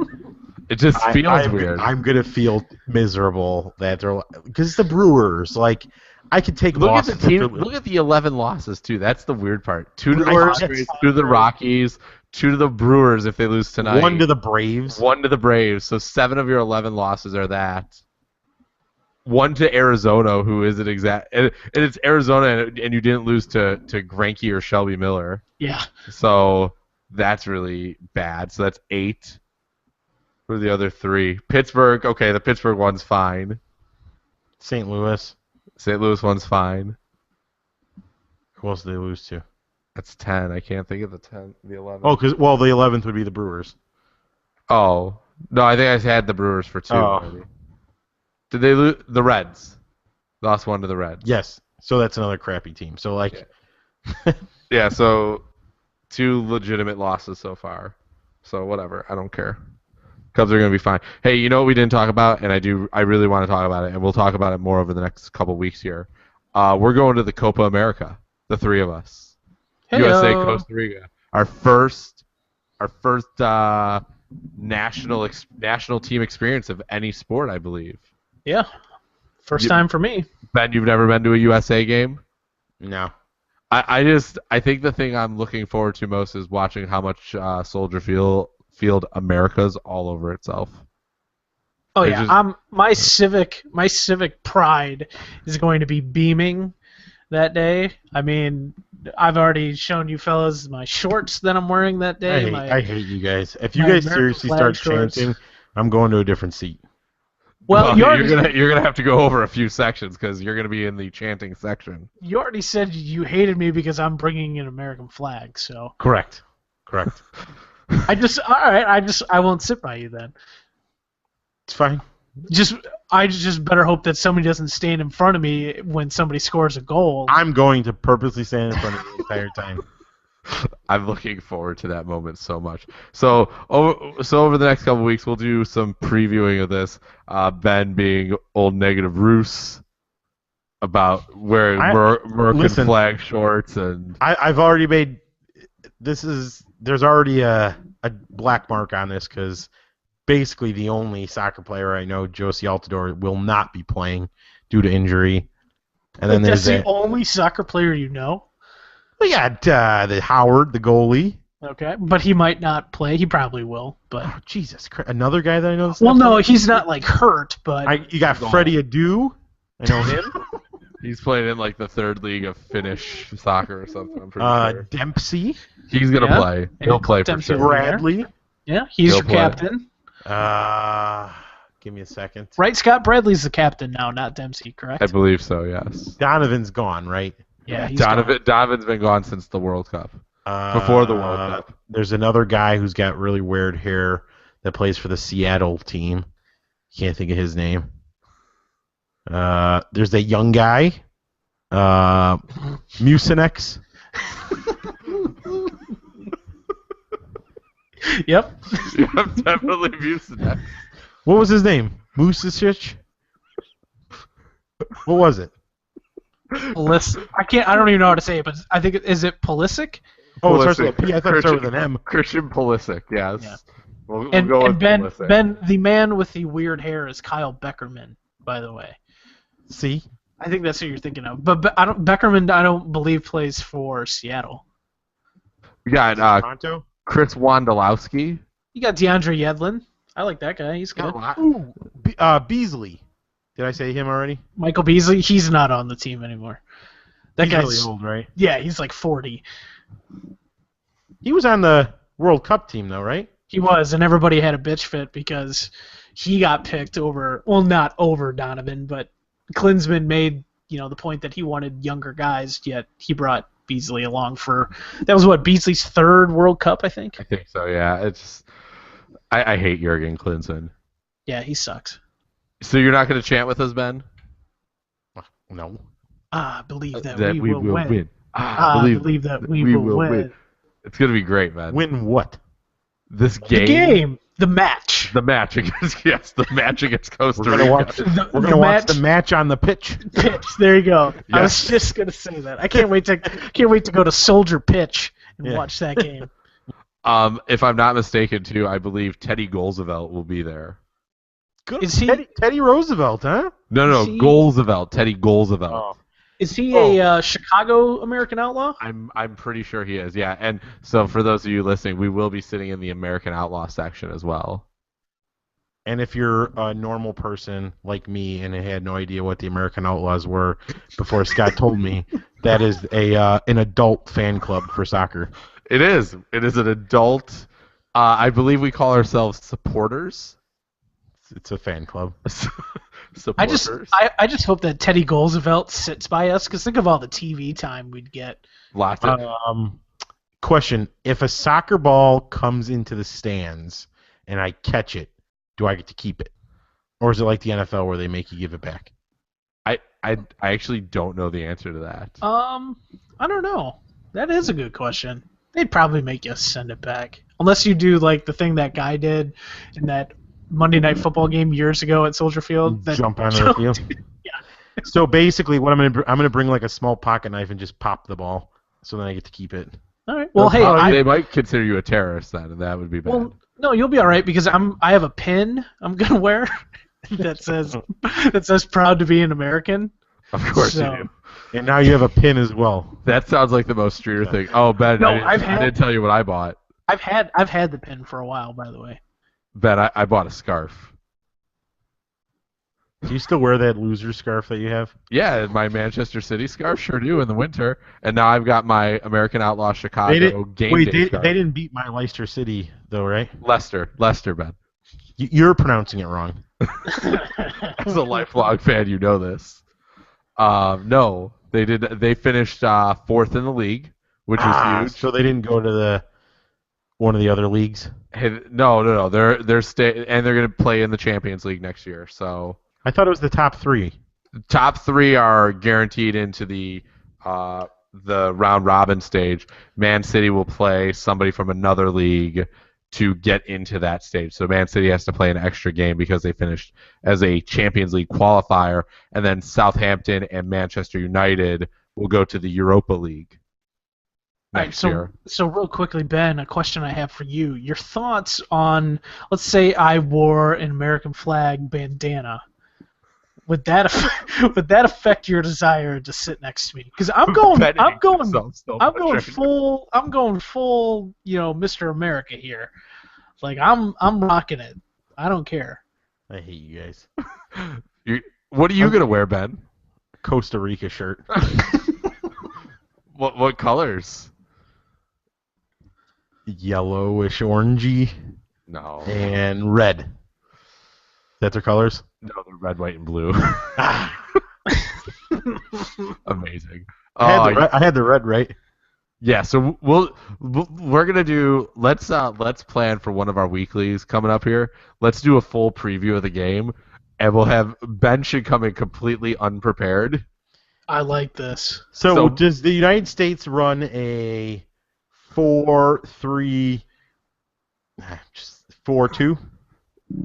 it just feels weird. I'm gonna feel miserable that they're because it's the Brewers. Like I could take look losses. At the team. Look at the 11 losses too. That's the weird part. 2 to the Brewers, Padres, 2 to the Rockies, 2 to the Brewers if they lose tonight. 1 to the Braves. 1 to the Braves. So 7 of your 11 losses are that. 1 to Arizona, who isn't exact, and it's Arizona, and you didn't lose to Greinke or Shelby Miller. Yeah. So that's really bad. So that's 8. Who are the other 3? Pittsburgh. Okay, the Pittsburgh one's fine. St. Louis. St. Louis one's fine. Who else did they lose to? That's 10. I can't think of the 11. Oh, the 11th would be the Brewers. Oh no, I think I had the Brewers for 2. Maybe. Did they lose the Reds? Lost 1 to the Reds. Yes. So that's another crappy team. So yeah. So 2 legitimate losses so far. So whatever. I don't care. Cubs are going to be fine. Hey, you know what we didn't talk about, and I really want to talk about it, and we'll talk about it more over the next couple weeks here. We're going to the Copa America, the 3 of us. Hey-o. USA, Costa Rica. Our first national team experience of any sport, I believe. Yeah. First time for me. Ben, you've never been to a USA game? No. I think the thing I'm looking forward to most is watching how much Soldier Field America's all over itself. Oh yeah, my civic pride is going to be beaming that day. I mean, I've already shown you fellas my shorts that I'm wearing that day. I hate you guys. If you guys seriously start chanting, I'm going to a different seat. Well, you're gonna have to go over a few sections because you're gonna be in the chanting section. You already said you hated me because I'm bringing an American flag. So correct. I won't sit by you then. It's fine. I just better hope that somebody doesn't stand in front of me when somebody scores a goal. I'm going to purposely stand in front of you the entire time. I'm looking forward to that moment so much. So over the next couple of weeks, we'll do some previewing of this. Ben being old negative Roos about wearing American flag shorts, and I've already made there's already a black mark on this because basically the only soccer player I know, Josie Altidore, will not be playing due to injury. And then that's the only soccer player you know? We got the Howard, the goalie. Okay, but he might not play. He probably will. But Jesus Christ, another guy that I know. Well, no, he's not like hurt, but you got Freddie Adu. I know him. He's playing in like the 3rd league of Finnish soccer or something. I'm pretty sure. Dempsey. He's gonna play. He'll play for sure. Bradley. Yeah, he's your captain. Give me a second. Right, Scott Bradley's the captain now, not Dempsey, correct? I believe so. Yes. Donovan's gone, right? Yeah, he's Donovan's been gone since the World Cup. Before the World Cup. There's another guy who's got really weird hair that plays for the Seattle team. Can't think of his name. There's a young guy, Mucinex. Yep. Definitely Mucinex. What was his name? Musicic? What was it? I don't even know how to say it, but I think is it Pulisic? Oh, it starts with a P. I thought it started with an M. Christian Pulisic, yes. Yeah. We'll and go with Ben, Pulisic. Ben, the man with the weird hair is Kyle Beckerman, by the way. See? I think that's who you're thinking of. But Beckerman, I don't believe plays for Seattle. We got Toronto? Chris Wondolowski. You got DeAndre Yedlin. I like that guy. He's good. Ooh, Beasley. Did I say him already? Michael Beasley. He's not on the team anymore. He's really old, right? Yeah, he's like 40. He was on the World Cup team, though, right? He was, and everybody had a bitch fit because he got picked over. Well, not over Donovan, but Klinsmann made the point that he wanted younger guys. Yet he brought Beasley along for that was Beasley's 3rd World Cup, I think. I think so. Yeah, it's. I hate Jurgen Klinsmann. Yeah, he sucks. So you're not going to chant with us, Ben? No. I believe that, that we will win. I believe believe that we we will win. It's gonna be great, man. Win what? This The game, the match. the match against the match against Costa We're gonna Rica. watch. We're gonna watch the match on the pitch. Pitch. There you go. I was Yes. just gonna say that. I can't wait to go to Soldier Pitch and watch that game. If I'm not mistaken, too, I believe Teddy Golzevelt will be there. Good. Is he- Teddy Roosevelt, huh? No, Is he- Golzevelt, Teddy Golzevelt. Oh. Is he a Chicago American Outlaw? I'm pretty sure he is. Yeah, and so for those of you listening, we will be sitting in the American Outlaw section as well. And if you're a normal person like me and had no idea what the American Outlaws were before Scott told me, that is an adult fan club for soccer. It is. It is an adult. I believe we call ourselves supporters. It's a fan club. Supporters. I just hope that Teddy Golzevelt sits by us, because think of all the TV time we'd get. Lots of. Question: if a soccer ball comes into the stands and I catch it, do I get to keep it, or is it like the NFL where they make you give it back? I actually don't know the answer to that. I don't know. That is a good question. They'd probably make you send it back, unless you do like the thing that guy did in that Monday Night Football game years ago at Soldier Field. Jump onto the field. Yeah. So basically, what I'm gonna bring like a small pocket knife and just pop the ball, so then I get to keep it. All right. Well, hey, They might consider you a terrorist then, and that would be bad. well, no, you'll be all right, because I have a pin I'm gonna wear that says "Proud to be an American." Of course So- you do. And now you have a pin as well. That sounds like the most Streeter thing. Oh, Ben, No, I didn't tell you what I bought. I've had the pin for a while, by the way. Ben, I bought a scarf. Do you still wear that loser scarf that you have? Yeah, my Manchester City scarf, sure do, in the winter. And now I've got my American Outlaw Chicago game day scarf. They didn't beat my Leicester City though, right? Leicester, Ben. You're pronouncing it wrong. As a lifelong fan, you know this. No, they did. They finished fourth in the league, which was huge. So they didn't go to one of the other leagues. Hey, no. They're and they're going to play in the Champions League next year. So I thought it was the top three. top three are guaranteed into the round robin stage. Man City will play somebody from another league to get into that stage. So Man City has to play an extra game because they finished as a Champions League qualifier, and then Southampton and Manchester United will go to the Europa League next year. So real quickly, Ben, a question I have for you. Your thoughts on, let's say I wore an American flag bandana. Would that affect your desire to sit next to me? Because I'm going full, Mr. America here. Like I'm rocking it. I don't care. I hate you guys. What are you gonna wear, Ben? Costa Rica shirt. What colors? Yellowish, orangey, No. and red. That's their colors. No, they're red, white, and blue. Amazing. I had the red right. Yeah, so we're gonna do. Let's plan for one of our weeklies coming up here. Let's do a full preview of the game, and we'll have Ben should come in completely unprepared. I like this. So does the United States run a 4-3, just 4-2?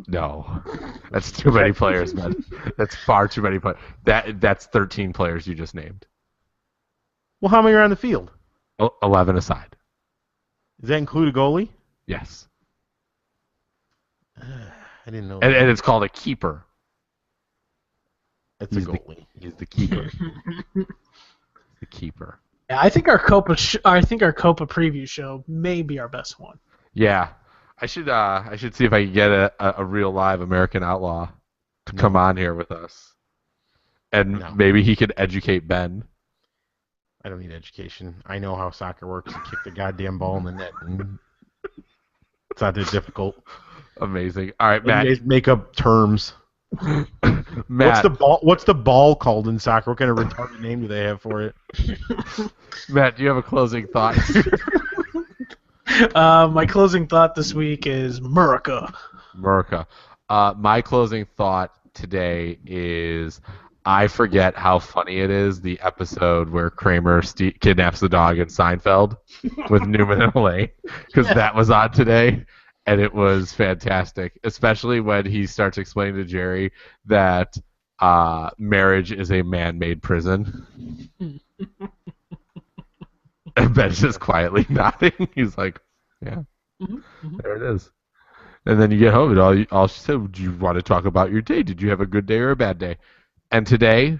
No, that's too many players, man. That's far too many players. That's 13 players you just named. Well, how many are on the field? 11 aside. Does that include a goalie? Yes. I didn't know. And it's called a keeper. That's a goalie. He's the keeper. The keeper. Yeah, I think our Copa preview show may be our best one. Yeah. I should see if I can get a real live American Outlaw to come on here with us. And maybe he could educate Ben. I don't need education. I know how soccer works. You kick the goddamn ball in the net. And it's not that difficult. Amazing. All right, Matt. You guys make up terms. Matt. What's the ball called in soccer? What kind of retarded name do they have for it? Matt, do you have a closing thought? My closing thought this week is Murica. My closing thought today is I forget how funny it is, the episode where Kramer kidnaps the dog in Seinfeld with Newman and Elaine, because that was on today, and it was fantastic, especially when he starts explaining to Jerry that marriage is a man-made prison. And Ben's just quietly nodding. He's like, yeah, there it is. And then you get home, and all she said, "Do you want to talk about your day? Did you have a good day or a bad day?" And today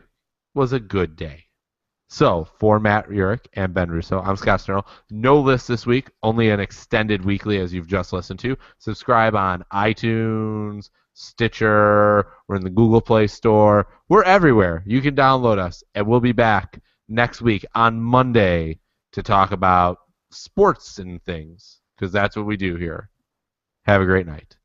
was a good day. So, for Matt Urich and Ben Russo, I'm Scott Snurl. No list this week, only an extended weekly as you've just listened to. Subscribe on iTunes, Stitcher, we're in the Google Play Store. We're everywhere. You can download us, and we'll be back next week on Monday to talk about sports and things, because that's what we do here. Have a great night.